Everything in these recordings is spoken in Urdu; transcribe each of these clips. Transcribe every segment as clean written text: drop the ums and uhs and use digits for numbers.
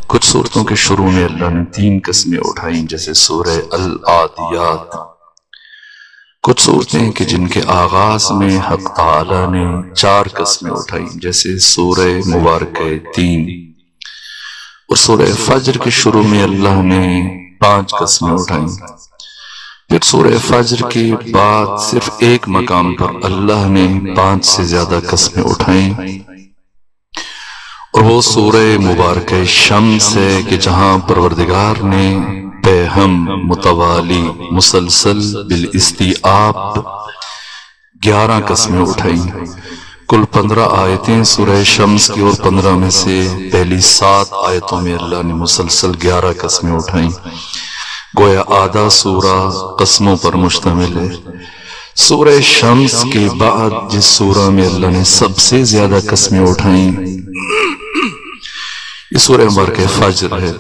کچھ صورتوں کے شروع میں اللہ نے 3 قسمیں اٹھائیں، جیسے سورہ العادیات۔ کچھ صورتیں کہ جن کے آغاز میں حق تعالی نے 4 قسمیں اٹھائیں، جیسے سورہ مبارکہ 3۔ اور سورہ فجر کے شروع میں اللہ نے 5 قسمیں اٹھائیں۔ پھر سورہ فجر کے بعد صرف ایک مقام پر اللہ نے 5 سے زیادہ قسمیں اٹھائیں، اور وہ سورہ مبارکہ شمس ہے کہ جہاں پروردگار نے بہم متوالی مسلسل بالاستیعاب 11 قسمیں اٹھائیں۔ کل 15 آیتیں سورہ شمس کی، اور 15 میں سے پہلی 7 آیتوں میں اللہ نے مسلسل 11 قسمیں اٹھائیں۔ گویا آدھا سورہ قسموں پر مشتمل ہے۔ سورہ شمس کے بعد جس سورہ میں اللہ نے سب سے زیادہ قسمیں اٹھائیں یہ سورہ مبارکہ فجر ہے،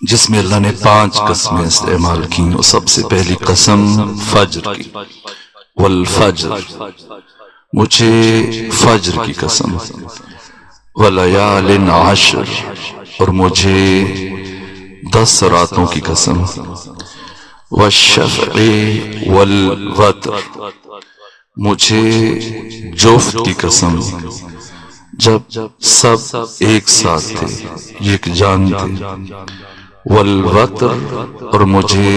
جس میں اللہ نے 5 قسمیں استعمال کی، اور سب سے پہلی قسم فجر کی، والفجر، مجھے فجر کی قسم، ولیال عشر، اور مجھے 10 راتوں کی قسم، والشفع والوتر، مجھے جفت کی قسم، جب سب ایک ساتھ تھے، ایک جان تھے، والوتر، اور مجھے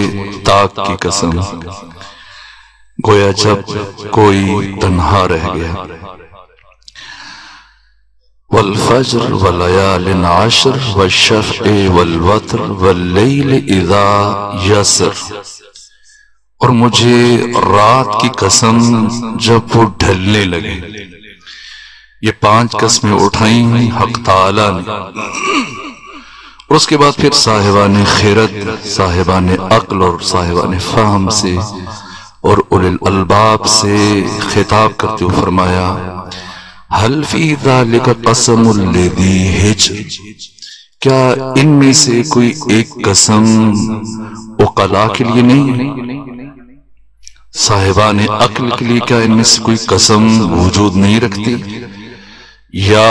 طاق کی قسم، گویا جب کوئی تنہا رہ گیا، والفجر ولیال عشر والشفع والوتر واللیل اذا یسر، اور مجھے رات کی قسم جب وہ ڈھلنے لگے۔ یہ 5 قسمیں اٹھائیں حق تعالی نے، اور اس کے بعد پھر صاحبان خیرت، صاحبان عقل اور صاحبان فہم سے اور اولی الالباب سے خطاب کرتے ہوئے فرمایا حل فی ذالک قسم الذی حجر، کیا ان میں سے کوئی ایک قسم عقلاء کے لیے نہیں ہے؟ صاحبان عقل کے لیے کیا ان میں سے کوئی قسم وجود نہیں رکھتی؟ یا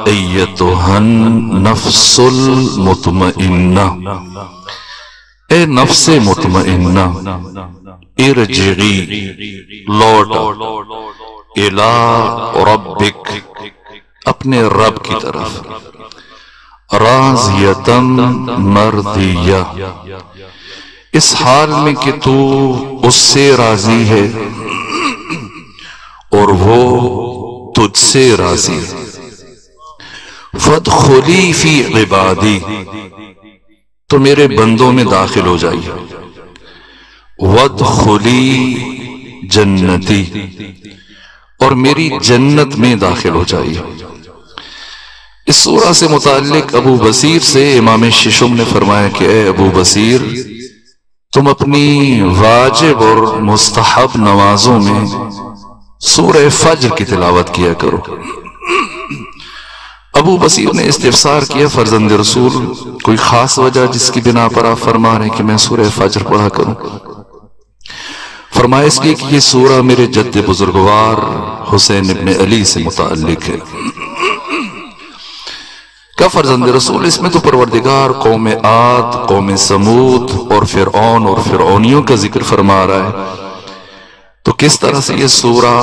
ایتھا النفس المطمئنہ، اے نفس مطمئنہ، ارجعی، لوٹ الی ربک، اپنے رب کی طرف، راضیۃ مرضیہ، اس حال میں کہ تو اس سے راضی ہے اور وہ تجھ سے راضی، فادخلی فی عبادی، تو میرے بندوں میں داخل ہو جائیے، وادخلی جنتی، اور میری جنت میں داخل ہو جائیے۔ اس سورہ سے متعلق ابو بصیر سے امام ششم نے فرمایا کہ اے ابو بصیر، تم اپنی واجب اور مستحب نمازوں میں سورہ فجر کی تلاوت کیا کرو۔ ابو بصیر نے استفسار کیا فرزند رسول، کوئی خاص وجہ جس کی بنا پر آپ فرما رہے ہیں کہ میں سورہ فجر پڑھا کروں؟ فرمایا اس لیے کہ یہ سورہ میرے جد بزرگوار حسین ابن علی سے متعلق ہے۔ کیا فرزند رسول، اس میں تو پروردگار قوم عاد، قوم سمود اور فرعون اور فرعونیوں کا ذکر فرما رہا ہے، تو کس طرح سے یہ سورہ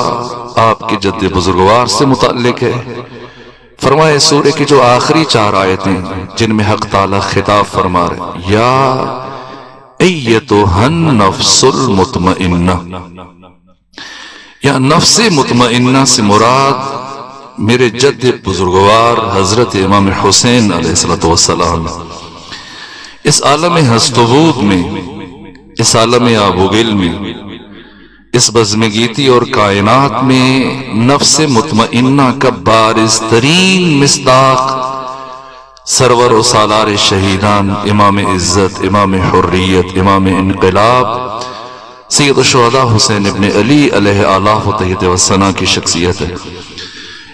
آپ کے جد بزرگوار سے متعلق ہے؟ فرمایا اس سورہ کی جو آخری 4 آیتیں جن میں حق تعالی خطاب فرما رہے، یا ایتھا النفس المطمئنہ، یا نفس مطمئنہ سے مراد میرے جد بزرگوار حضرت امام حسین علیہ السلام، اس عالم ہستوود میں، اس عالم آبوگل میں، اس بزمگیتی اور کائنات میں نفس مطمئنہ کا بارز ترین مصداق سرور و سالار شہیدان، امام عزت، امام حریت، امام انقلاب، سید الشہداء حسین ابن علی علیہ آلہ و تحیت و ثنا کی شخصیت ہے۔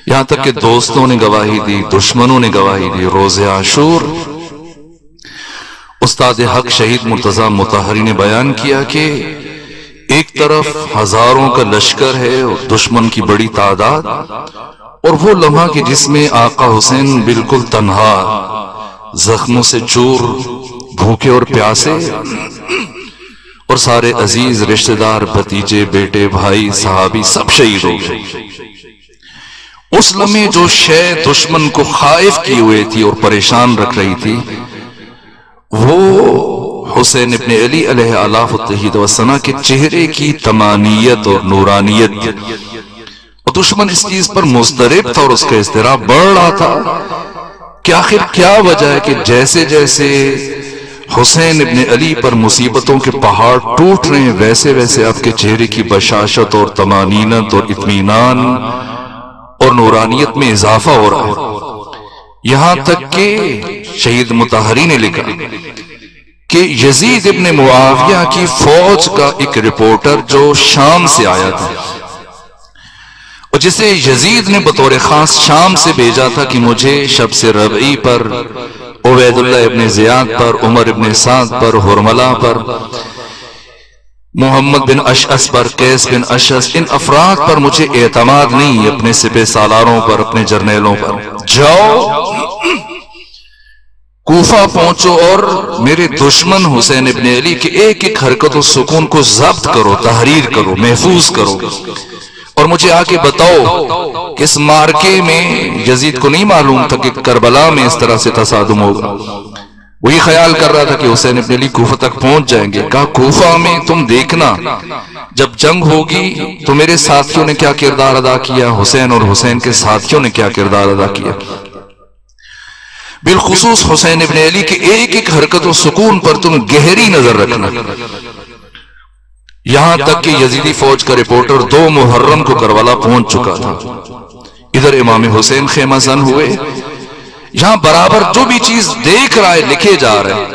یہاں تک کہ دوستوں نے گواہی دی، دشمنوں نے گواہی دی۔ روز عاشور استاد حق شہید مرتضی مطہری نے بیان کیا کہ ایک طرف ہزاروں کا لشکر ہے اور دشمن کی بڑی تعداد، اور وہ لمحہ کہ جس میں آقا حسین بالکل تنہا زخموں سے چور، بھوکے اور پیاسے، اور سارے عزیز رشتہ دار، بھتیجے، بیٹے، بھائی، صحابی سب شہید ہو گئے۔ اس لمحے جو شے دشمن کو خائف کیے ہوئے تھی اور پریشان رکھ رہی تھی، وہ حسین ابن علی علیہ آلاف التحید والثناء کے چہرے کی تمانیت اور نورانیت، اور دشمن اس چیز پر مضطرب تھا اور اس کا اضطراب بڑھ رہا تھا کہ آخر کیا وجہ ہے کہ جیسے جیسے حسین ابن علی پر مصیبتوں کے پہاڑ ٹوٹ رہے ہیں، ویسے ویسے آپ کے چہرے کی بشاشت اور طمانینت اور اطمینان اور نورانیت میں اضافہ ہو رہا ہے۔ یہاں تک کہ شہید مطہری نے لکھا کہ یزید ابن معاویہ کی فوج کا ایک رپورٹر جو شام سے آیا تھا، اور جسے یزید نے بطور خاص شام سے بھیجا تھا کہ مجھے شمس ربعی پر، عبید اللہ ابن زیاد پر، عمر ابن سعد پر، حرملہ پر، محمد بن اشعث پر، قیس بن اشعث، ان افراد پر مجھے اعتماد نہیں، اپنے سپہ سالاروں پر، اپنے جرنیلوں پر، جاؤ کوفہ پہنچو اور میرے دشمن حسین ابن علی کے ایک ایک حرکت و سکون کو ضبط کرو، تحریر کرو، محفوظ کرو، اور مجھے آ کے بتاؤ کہ اس مارکے میں یزید کو نہیں معلوم تھا کہ کربلا میں اس طرح سے تصادم ہوگا، وہی خیال کر رہا تھا کہ حسین ابن علی کوفہ تک پہنچ جائیں گے۔ کہا کوفہ میں تم دیکھنا جب جنگ ہوگی تو میرے ساتھیوں نے کیا کردار ادا کیا، حسین اور حسین کے ساتھیوں نے کیا کردار ادا کیا، بالخصوص حسین ابن علی کے ایک ایک حرکت و سکون پر تم گہری نظر رکھنا۔ یہاں تک کہ یزیدی فوج کا رپورٹر 2 محرم کو کربلا پہنچ چکا تھا، ادھر امام حسین خیمہ زن ہوئے، یہاں برابر جو بھی چیز دیکھ رہا ہے لکھے جا رہے ہیں۔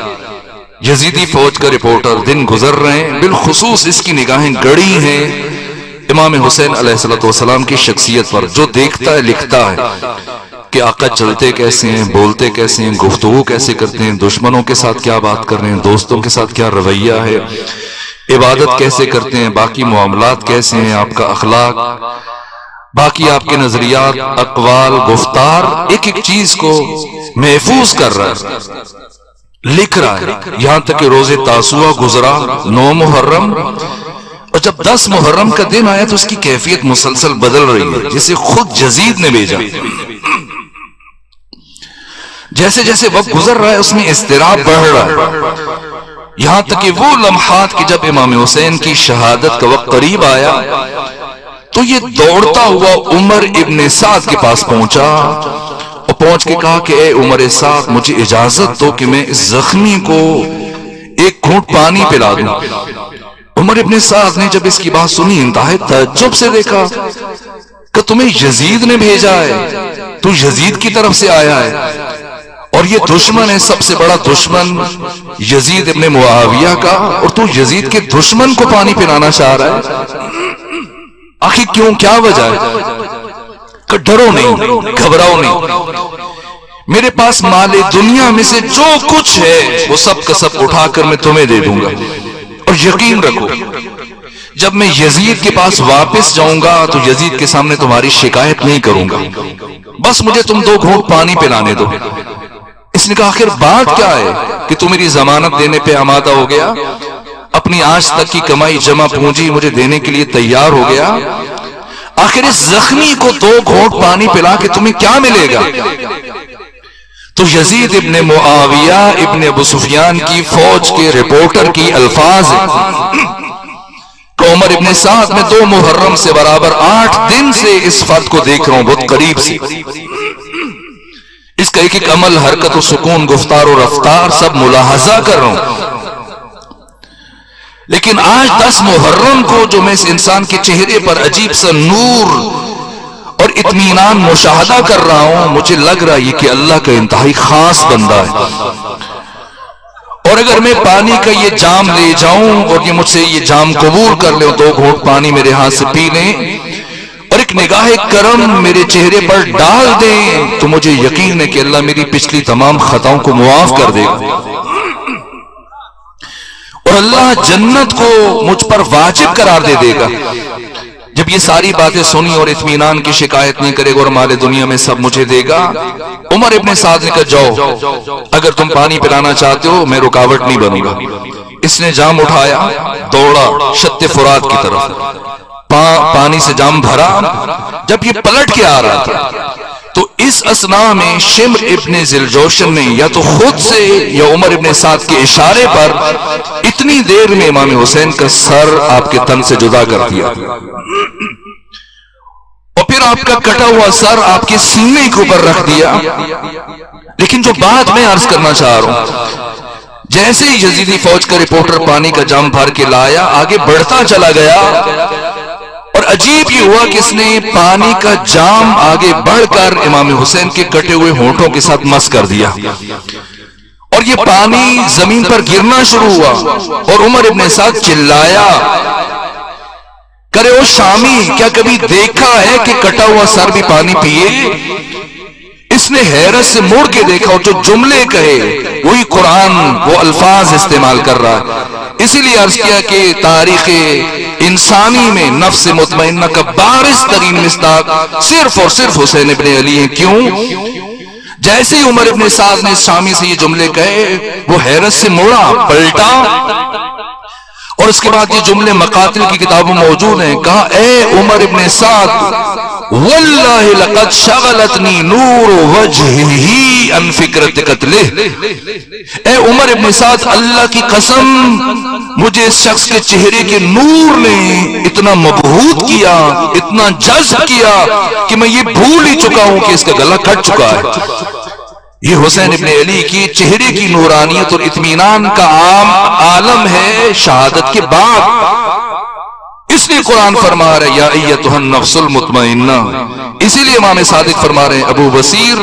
یزیدی فوج کا رپورٹر دن گزر رہے ہیں، بالخصوص اس کی نگاہیں گڑی ہیں امام حسین علیہ السلام کی شخصیت پر، جو دیکھتا ہے لکھتا ہے کہ آقا چلتے کیسے ہیں، بولتے کیسے ہیں، گفتگو کیسے کرتے ہیں، دشمنوں کے ساتھ کیا بات کر رہے ہیں، دوستوں کے ساتھ کیا رویہ ہے، عبادت کیسے کرتے ہیں، باقی معاملات کیسے ہیں، آپ کا اخلاق، باقی آپ کے نظریات، اقوال، گفتار، ایک ایک چیز کو محفوظ کر رہا ہے، لکھ رہا ہے۔ یہاں تک کہ روز تاسوعہ گزرا 9 محرم، اور جب 10 محرم کا دن آیا تو اس کی کیفیت مسلسل بدل رہی ہے، جسے خود یزید نے بھیجا۔ جیسے جیسے وقت گزر رہا ہے اس میں اضطراب بڑھ رہا ہے، یہاں تک کہ وہ لمحات کہ جب امام حسین کی شہادت کا وقت قریب آیا تو یہ دوڑتا ہوا عمر ابن سعد کے پاس پہنچا، اور پہنچ کے کہا کہ اے عمر سعد، مجھے اجازت دو کہ میں اس زخمی کو ایک گھونٹ پانی پلا دوں۔ عمر ابن سعد نے جب اس کی بات سنی انتہائی تعجب سے دیکھا کہ تمہیں یزید نے بھیجا ہے، تو یزید کی طرف سے آیا ہے، اور یہ دشمن ہے، سب سے بڑا دشمن یزید ابن معاویہ کا، اور تو یزید کے دشمن کو پانی پلانا چاہ رہا ہے، آخر کیوں، کیا وجہ ہے؟ کہ ڈرو نہیں، گھبراؤ نہیں، میرے پاس مال دنیا میں سے جو کچھ ہے وہ سب کا سب اٹھا کر میں تمہیں دے دوں گا، اور یقین رکھو جب میں یزید کے پاس واپس جاؤں گا تو یزید کے سامنے تمہاری شکایت نہیں کروں گا، بس مجھے تم 2 گھونٹ پانی پلانے دو۔ اس نے کہا آخر بات کیا ہے کہ تم میری ضمانت دینے پہ آمادہ ہو گیا، اپنی آج تک کی کمائی جمع پونجی مجھے دینے کے لیے تیار ہو گیا، آخر اس زخمی کو 2 گھونٹ پانی پلا کے تمہیں کیا ملے گا؟ تو یزید ابن معاویہ ابن ابو سفیان کی فوج کے رپورٹر کی الفاظ کہ عمر ابن سعد میں 2 محرم سے برابر 8 دن سے اس فرد کو دیکھ رہا ہوں بہت قریب سے، اس کا ایک ایک عمل، حرکت و سکون، گفتار و رفتار سب ملاحظہ کر رہا ہوں، لیکن آج 10 محرم کو جو میں اس انسان کے چہرے پر عجیب سا نور اور اطمینان مشاہدہ کر رہا ہوں، مجھے لگ رہا ہے کہ اللہ کا انتہائی خاص بندہ ہے، اور اگر میں پانی کا یہ جام لے جاؤں اور یہ مجھ سے یہ جام قبول کر لیں، 2 گھونٹ پانی میرے ہاتھ سے پی لیں اور ایک نگاہ کرم میرے چہرے پر ڈال دیں، تو مجھے یقین ہے کہ اللہ میری پچھلی تمام خطاؤں کو معاف کر دے گا، اور اللہ جنت کو مجھ پر واجب قرار دے گا۔ جب یہ ساری باتیں سنی اور اطمینان کی شکایت نہیں کرے گا اور مال دنیا میں سب مجھے دے گا، عمر ابن سعد نے کہا جاؤ، اگر تم پانی پلانا چاہتے ہو میں رکاوٹ نہیں بنوں گا۔ اس نے جام اٹھایا، دوڑا شط فرات کی طرف، پانی سے جام بھرا۔ جب یہ پلٹ کے آ رہا تھا تو اس اثنا میں شمر ابن ذیلجوشن نے یا تو خود سے یا عمر ابن سعد کے اشارے پر اتنی دیر میں امام حسین کا سر آپ کے تن سے جدا کر دیا، اور پھر آپ کا کٹا ہوا سر آپ کے سینے کے اوپر رکھ دیا۔ لیکن جو بات میں عرض کرنا چاہ رہا ہوں، جیسے ہی یزیدی فوج کا رپورٹر پانی کا جام بھر کے لایا، آگے بڑھتا چلا گیا، اور عجیب یہ ہوا کہ اس نے پانی کا جام آگے بڑھ کر امام حسین کے کٹے ہوئے ہونٹوں کے ساتھ مس کر دیا، اور یہ پانی زمین پر گرنا شروع ہوا، اور عمر ابن سعد چلایا، کرے او شامی، کیا کبھی دیکھا ہے کہ کٹا ہوا سر بھی پانی پیے؟ اس نے حیرت سے مڑ کے دیکھا، اور جو جملے کہے وہی قرآن، وہ الفاظ استعمال کر رہا ہے۔ اسی لیے عرض کیا کہ تاریخ انسانی میں نفس مطمئنہ کا بارز ترین مصداق صرف اور صرف حسین ابن علی ہیں۔ کیوں؟ جیسے ہی عمر ابن سعد نے شامی سے یہ جملے کہے، وہ حیرت سے مڑا، پلٹا، اور اس کے بعد یہ جملے مقاتل کی کتابوں موجود ہیں۔ کہا اے عمر ابن سعد، واللہ لقد شغلتنی نور وجہہ ان فکرت قتلہ۔ اے عمر ابن سعد، اللہ کی قسم مجھے اس شخص کے چہرے کے نور نے اتنا مبہوت کیا، اتنا جذب کیا کہ میں یہ بھول ہی چکا ہوں کہ اس کا گلا کٹ چکا ہے۔ یہ حسین ابن علی کی چہرے کی نورانیت اور اطمینان کا عام عالم ہے شہادت کے بعد۔ اس لیے قرآن فرما رہے یا ایتھا النفس المطمئنہ۔ اسی لیے امام صادق فرما رہے ہیں، ابو بصیر،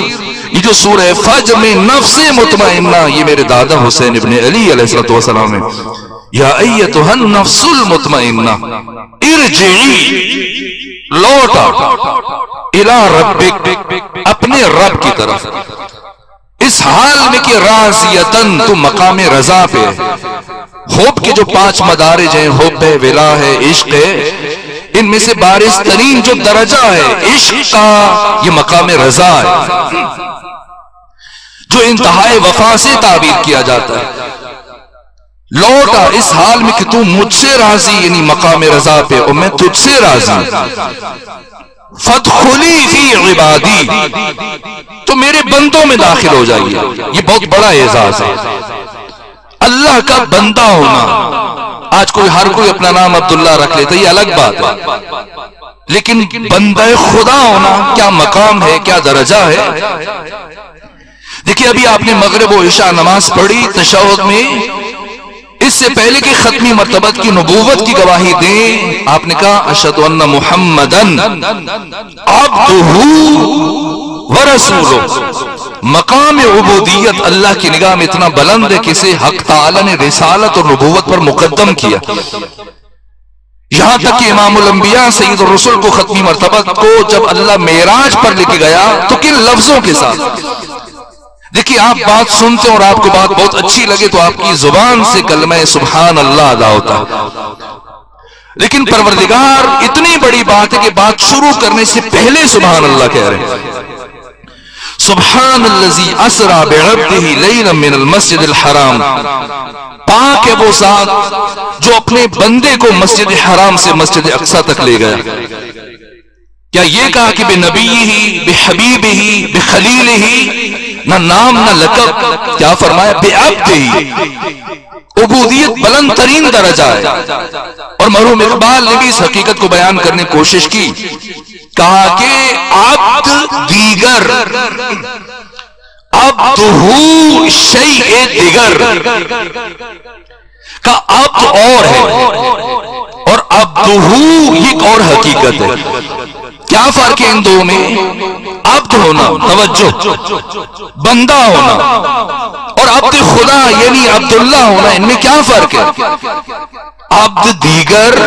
یہ جو سورہ فجر میں نفس مطمئنہ، یہ میرے دادا حسین ابن علی علیہ السلام ہے۔ یا ایتھا النفس المطمئنہ ارجعی، لوٹا، الی ربک، اپنے رب کی طرف، اس حال میں کہ راضیتن، تو مقام رضا پہ۔ حب کے جو 5 مدارج ہیں، حب ہے، ولا ہے، عشق ہے، ان میں سے بارز ترین جو درجہ ہے عشق کا، یہ مقام رضا ہے، جو انتہائی وفا سے تعبیر کیا جاتا ہے۔ لوٹا اس حال میں کہ تو مجھ سے راضی، یعنی مقام رضا پہ، اور میں تجھ سے راضی۔ فادخلی فی عبادی، تو میرے بندوں میں داخل ہو جائیے۔ یہ بہت بڑا اعزاز ہے، اللہ کا بندہ ہونا۔ آج ہر کوئی اپنا نام عبداللہ رکھ لیتا، یہ الگ بات ہے، لیکن بندہ خدا ہونا کیا مقام ہے، کیا درجہ ہے۔ دیکھیے ابھی آپ نے مغرب و عشاء نماز پڑھی، تشہد میں اس سے پہلے کہ ختمی مرتبت کی نبوت کی گواہی دیں، آپ نے کہا اشہد ان محمدن عبدہ ورسولہ۔ مقام عبودیت اللہ کی نگاہ میں اتنا بلند ہے کہ اسے حق تعالی نے رسالت اور نبوت پر مقدم کیا، یہاں تک کہ امام الانبیاء سید الرسل کو ختمی مرتبت کو جب اللہ معراج پر لے کے گیا تو کن لفظوں کے ساتھ؟ دیکھیے آپ بات سنتے اور آپ کو بات بہت اچھی لگے تو آپ کی زبان سے کلمہ سبحان اللہ ادا ہوتا ہے، لیکن پروردگار اتنی بڑی بات ہے کہ بات شروع کرنے سے پہلے سبحان اللہ کہہ رہے ہیں۔ سبحان الذی اسری بعبدہ لیلا من المسجد الحرام، پاک ہے وہ ذات جو اپنے بندے کو مسجد حرام سے مسجد اقصی تک لے گیا۔ کیا یہ کہا کہ بنبیہ، بحبیبہ، بخلیلہ، نہ نام نہ لقب، کیا فرمایا بعبدہ۔ عبودیت بلند ترین درجہ ہے، اور مرحوم اقبال نے بھی اس حقیقت کو بیان کرنے کی کوشش کی، کہا کہ عبد دیگر، عبدہ شیء دیگر، کا عبد اور ہے اور عبدہ یہ ایک اور حقیقت ہے۔ کیا فرق ہے ان دو میں؟ عبد ہونا، توجہ، بندہ ہونا، اور عبد خدا یعنی عبداللہ ہونا، ان میں کیا فرق ہے؟ عبد دیگر،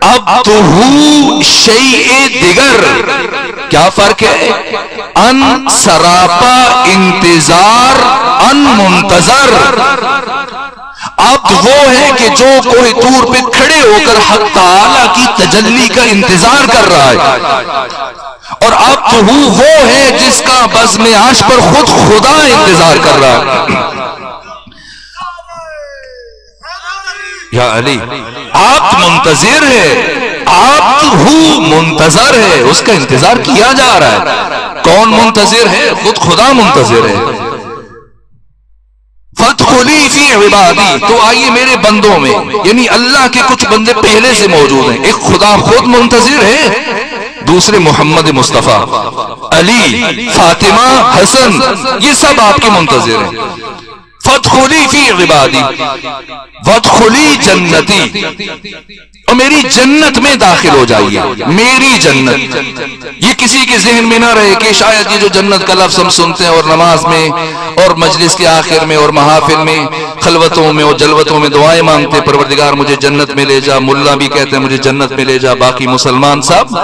عبدہ شیء دیگر، کیا فرق ہے؟ ان سراپا انتظار، ان منتظر۔ عبد وہ ہے کہ جو کوئی طور پہ کھڑے ہو کر حق تعالی کی تجلی کا انتظار کر رہا ہے، اور عبد وہ ہے جس کا بزم عرش پر خود خدا انتظار کر رہا ہے۔ یا علی، عبد منتظر ہے، عبد منتظر ہے، اس کا انتظار کیا جا رہا ہے۔ کون منتظر ہے؟ خود خدا منتظر ہے۔ فَادْخُلِي فِي عِبَادِي، تو آئیے میرے بندوں میں، یعنی اللہ کے کچھ بندے پہلے سے موجود ہیں۔ ایک خدا خود منتظر ہے، دوسرے محمد مصطفیٰ، علی، فاطمہ، حسن، یہ سب آپ کے منتظر ہیں۔ فَادْخُلِي فِي عِبَادِي وَادْخُلِي جنتی، اور میری جنت میں داخل ہو جائیے۔ میری جنت، یہ کسی کے ذہن میں نہ رہے کہ شاید یہ جو جنت کا لفظ ہم سنتے ہیں اور نماز میں اور مجلس کے آخر میں اور محافل میں خلوتوں میں اور جلوتوں میں دعائیں مانگتے ہیں، پروردگار مجھے جنت میں لے جا، ملا بھی کہتے ہیں مجھے جنت میں لے جا، باقی مسلمان سب،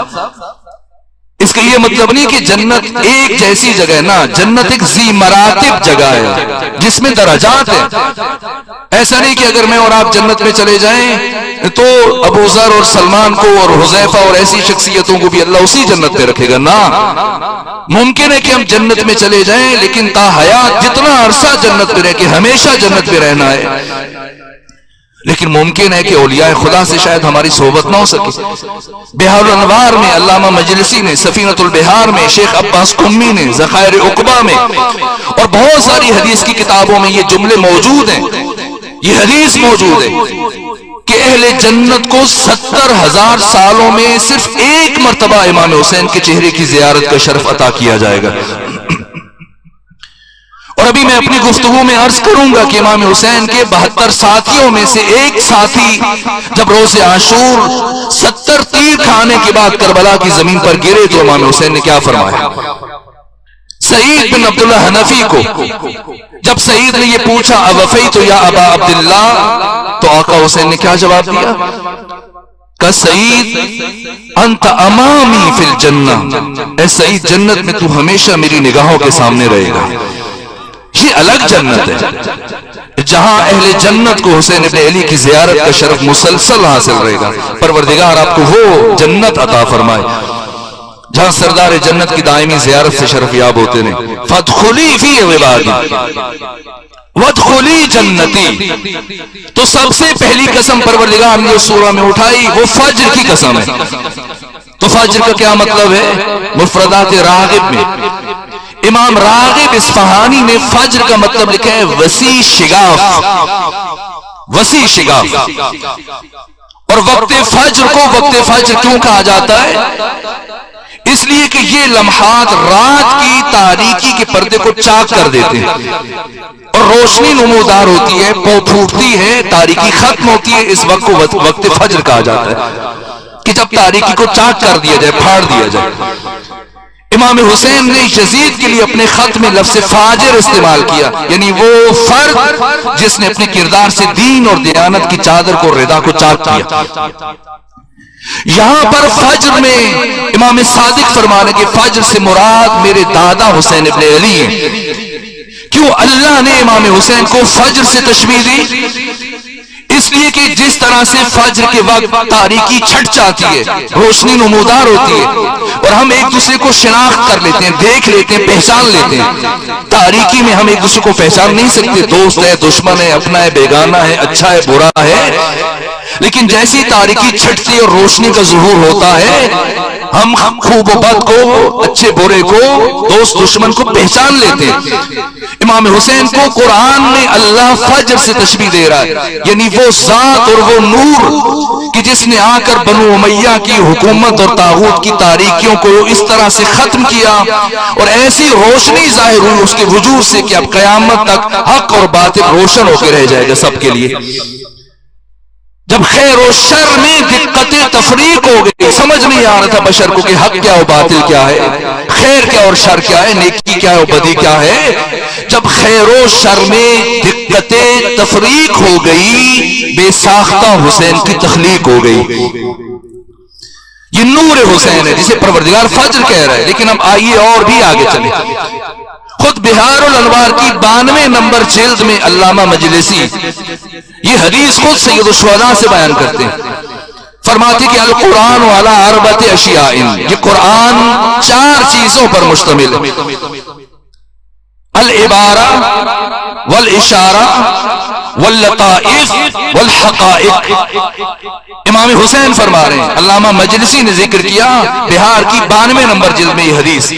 اس کا یہ مطلب نہیں کہ جنت ایک جیسی جگہ ہے، نا، جنت ایک ذی مراتب جگہ ہے جس میں درجات ہیں۔ ایسا نہیں کہ اگر میں اور آپ جنت میں چلے جائیں تو ابو ذر اور سلمان کو اور حذیفہ اور ایسی شخصیتوں کو بھی اللہ اسی جنت پہ رکھے گا، نا۔ ممکن ہے کہ ہم جنت میں چلے جائیں لیکن تا حیات جتنا عرصہ جنت پہ رہ کے ہمیشہ جنت پہ رہنا ہے، لیکن ممکن ہے کہ اولیاء خدا سے شاید ہماری صحبت نہ ہو سکے۔ بحار الانوار میں علامہ مجلسی نے، سفینۃ البحار میں شیخ عباس قمی نے، ذخائر عقبہ میں اور بہت ساری حدیث کی کتابوں میں یہ جملے موجود ہیں، یہ حدیث موجود ہے کہ اہل جنت کو 70,000 سالوں میں صرف ایک مرتبہ امام حسین کے چہرے کی زیارت کا شرف عطا کیا جائے گا۔ اور ابھی میں اپنی گفتگو میں عرض کروں گا کہ امام حسین کے 72 ساتھیوں میں سے ایک ساتھی جب روز عاشور 70 تیر کھانے کے بعد کربلا کی زمین پر گرے تو امام حسین نے کیا فرمایا؟ سعید بن عبداللہ حنفی کو جب سعید نے یہ پوچھا اوفیت یا ابا عبداللہ، تو آقا حسین نے کیا جواب دیا؟ کہ سعید انت امامی فی الجنہ، اے سعید جنت میں تو ہمیشہ میری نگاہوں کے سامنے رہے گا۔ یہ الگ جنت ہے جہاں اہل جنت کو حسین ابن علی کی زیارت کا شرف مسلسل حاصل رہے گا۔ پروردگار آپ کو وہ جنت عطا فرمائے جہاں سردار جنت کی دائمی زیارت سے شرف یاب ہوتے ہیں۔ فَادْخُلِي فِي عِبَادِي وَادْخُلِي جنتی، تو سب سے پہلی قسم پروردگار نے سورہ میں اٹھائی وہ فجر کی قسم ہے۔ تو فجر کا کیا مطلب ہے؟ مفردات راغب میں امام راغب اصفہانی نے فجر کا مطلب لکھا ہے وسیع شگاف، وسیع شگاف۔ اور وقت فجر کو وقت فجر کیوں کہا جاتا ہے؟ اس لیے کہ یہ لمحات رات کی تاریکی کے پردے کو چاک کر دیتے ہیں اور روشنی نمودار ہوتی ہے، پھوٹتی ہے، تاریکی ختم ہوتی ہے۔ اس وقت کو وقت فجر کہا جاتا ہے کہ جب تاریکی کو چاک کر دیا جائے، پھاڑ دیا جائے۔ امام حسین نے یزید کے لیے اپنے خط میں لفظ فاجر استعمال کیا، یعنی وہ فرد جس نے اپنے کردار سے دین اور دیانت کی چادر کو ردا کو چاک کیا۔ یہاں پر فجر میں امام صادق فرمانے کہ فجر سے مراد میرے دادا حسین ابن علی ہیں۔ کیوں اللہ نے امام حسین کو فجر سے تشبیہ دی؟ اس لیے کہ جس طرح سے فجر کے وقت تاریکی چھٹ جاتی ہے، روشنی نمودار ہوتی ہے اور ہم ایک دوسرے کو شناخت کر لیتے ہیں، دیکھ لیتے ہیں، پہچان لیتے ہیں۔ تاریکی میں ہم ایک دوسرے کو پہچان نہیں سکتے، دوست ہے، دشمن ہے، اپنا ہے، بیگانہ ہے، اچھا ہے، برا ہے، لیکن جیسی تاریکی چھٹتی اور روشنی کا ظہور ہوتا ہے ہم خوب و بد کو، اچھے برے کو، دوست دشمن کو پہچان لیتے ہیں۔ امام حسین کو قرآن میں اللہ فجر سے تشبیہ دے رہا ہے، یعنی وہ ذات اور وہ نور کہ جس نے آ کر بنو امیہ کی حکومت اور طاغوت کی تاریکیوں کو اس طرح سے ختم کیا اور ایسی روشنی ظاہر ہوئی اس کے وجود سے کہ اب قیامت تک حق اور باطل روشن ہو کے رہ جائے گا سب کے لیے۔ جب خیر و شر میں دقت تفریق ہو گئی، سمجھ نہیں آ رہا تھا بشر کو کہ حق کیا اور باطل کیا ہے، خیر کیا اور شر کیا ہے، نیکی کیا ہے اور بدی کیا ہے۔ جب خیر و شر میں دقت تفریق ہو گئی، بے ساختہ حسین کی تخلیق ہو گئی۔ یہ نور حسین ہے جسے پروردگار فجر کہہ رہا ہے، لیکن اب آئیے اور بھی آگے چلیں۔ خود بہار الانوار کی 92 نمبر جلد میں علامہ مجلسی یہ حدیث خود سید الشہداء سے بیان کرتے ہیں، فرماتے کہ القرآن علی اربعۃ اشیاء، یہ قرآن 4 چیزوں پر مشتمل ہے، العبارہ والاشارہ واللطائف والحقائق۔ امام حسین فرما رہے ہیں، علامہ مجلسی نے ذکر کیا بہار کی 92 نمبر جلد میں یہ حدیث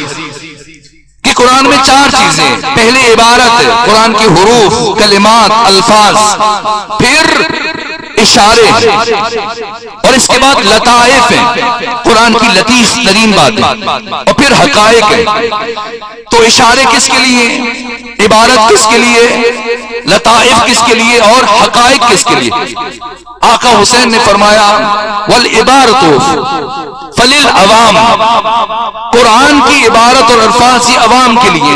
کہ قرآن میں 4 چیزیں، پہلے عبارت، قرآن کے حروف، کلمات، الفاظ، پھر اشارے، اور اس کے بعد لطائف ہیں، قرآن کی لطیف ترین باتیں، اور پھر حقائق ہیں۔ تو اشارے کس کے لیے، عبارت کس کے لیے، لطائف کس کے لیے، اور حقائق کس کے لیے؟ آقا حسین نے فرمایا والعبارت فللعوام، قرآن کی عبارت اور الفاظ یہ عوام کے لیے،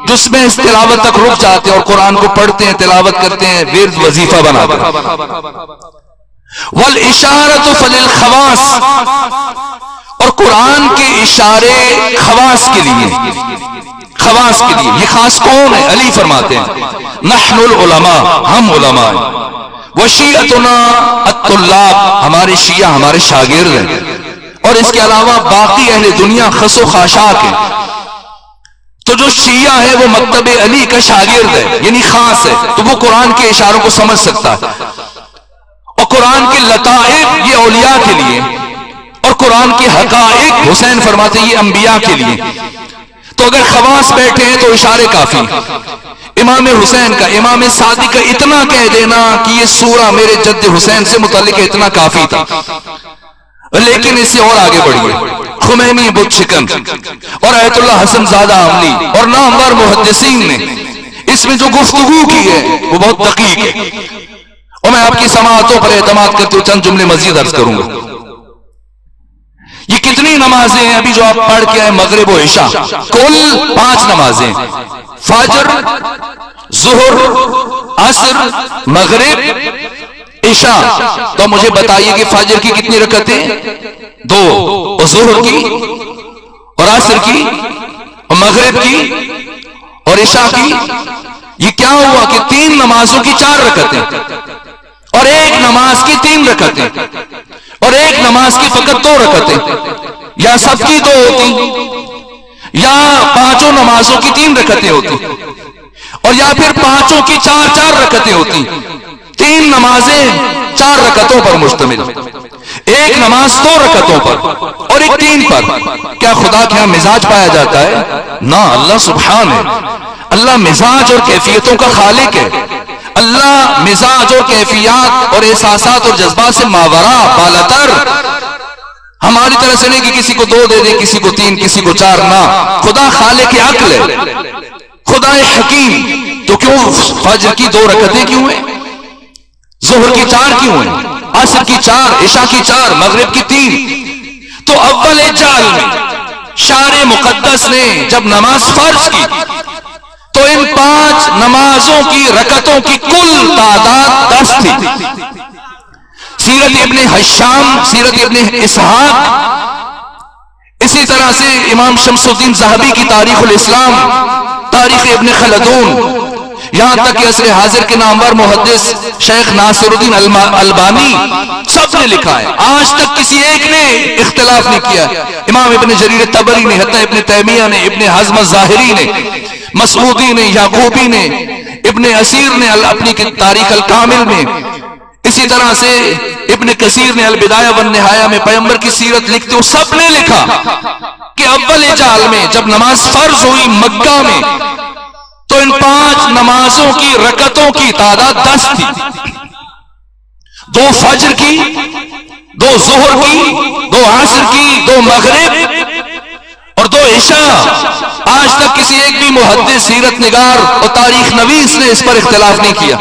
جس میں اس تلاوت تک رک جاتے ہیں اور قرآن کو پڑھتے ہیں، تلاوت کرتے ہیں، ورد وظیفہ بناتے ہیں۔ والاشارت فللخواص، اور قرآن کے اشارے خواص کے لیے، خواص کے لیے۔ یہ خاص کون ہے؟ علی فرماتے ہیں نحن العلماء، ہم علماء ہیں، وشیعتنا الطلاب، ہمارے شیعہ ہمارے شاگرد ہیں، اور اس کے علاوہ باقی اہل دنیا خس و خاشاک ہیں۔ تو جو شیعہ ہے وہ مکتب علی کا شاگرد ہے، یعنی خاص ہے، تو وہ قرآن کے اشاروں کو سمجھ سکتا ہے۔ اور قرآن کے لطائف یہ اولیاء کے لیے، اور قرآن کے حقائق حسین فرماتے ہیں یہ انبیاء کے لیے۔ تو اگر خواص بیٹھے ہیں تو اشارے کافی۔ امام حسین کا، امام صادق کا اتنا کہہ دینا کہ یہ سورہ میرے جد حسین سے متعلق ہے، اتنا کافی تھا، لیکن اس سے اور آگے بڑھیے۔ خمینی بت شکن اور آیت اللہ حسن زادہ عاملی اور نامور محدثین نے اس میں جو گفتگو کی ہے وہ بہت دقیق ہے، اور میں آپ کی سماعتوں پر اعتماد کرتے ہوئے چند جملے مزید عرض کروں گا۔ یہ کتنی نمازیں ہیں ابھی جو آپ پڑھ کے آئے، مغرب و عشاء، کل 5 نمازیں، فجر، ظہر، عصر، مغرب، عشاء۔ تو مجھے بتائیے کہ فجر کی کتنی رکعتیں؟ 2، اور ظہر کی، اور عصر کی، اور مغرب کی، اور عشاء کی۔ یہ کیا ہوا کہ 3 نمازوں کی 4 رکعتیں، اور ایک نماز کی 3 رکعتیں، اور ایک نماز کی فقط 2 رکعتیں، یا سب کی 2 ہوتی، یا 5 نمازوں کی 3 رکعتیں ہوتی، اور یا پھر 5 کی 4 رکعتیں ہوتی۔ 3 نمازیں 4 رکعتوں پر مشتمل، ایک نماز 2 رکعتوں پر اور ایک 3 پر۔ کیا خدا کے ہاں مزاج پایا جاتا ہے؟ نہ، اللہ سبحان ہے، اللہ مزاج اور کیفیتوں کا خالق ہے۔ اللہ مزاج اور کیفیات اور احساسات اور جذبات سے ماورا، بالاتر۔ ہماری طرح سے نہیں کہ کسی کو 2 دے دے، کسی کو 3، کسی کو 4، نہ، خدا خالق عقل ہے، خدا حکیم۔ تو کیوں فجر کی 2 رکعتیں کیوں ہیں؟ ظہر کی 4 کیوں ہیں؟ عصر کی 4، عشاء کی 4، مغرب کی 3۔ تو اول جعل میں شارع مقدس نے جب نماز فرض کی تو ان 5 نمازوں کی رکعتوں کی کل تعداد 10 تھی۔ سیرت ابن حشام، سیرت ابن اسحاق، اسی طرح سے امام شمس الدین ذہبی کی تاریخ الاسلام، تاریخ ابن خلدون، یہاں تک کہ عصر حاضر کے نامور محدث شیخ ناصر الدین البانی، سب نے لکھا ہے، آج تک کسی ایک نے اختلاف نہیں کیا۔ امام ابن جریر طبری نے، حتی ابن تیمیہ نے، ابن حزم الظاہری نے، مسعودی نے، یعقوبی نے، ابن اسیر نے اپنی تاریخ الکامل میں، اسی طرح سے ابن کثیر نے البدایہ والنہایہ میں پیغمبر کی سیرت لکھتے ہوئے سب نے لکھا کہ اول جعل میں جب نماز فرض ہوئی مکہ میں تو ان 5 نمازوں کی رکعتوں کی تعداد 10 تھی۔ 2 فجر کی، 2 ظہر کی، 2 عصر کی، 2 مغرب اور 2 عشاء۔ آج تک کسی ایک بھی محدث، سیرت نگار اور تاریخ نویس نے اس پر اختلاف نہیں کیا۔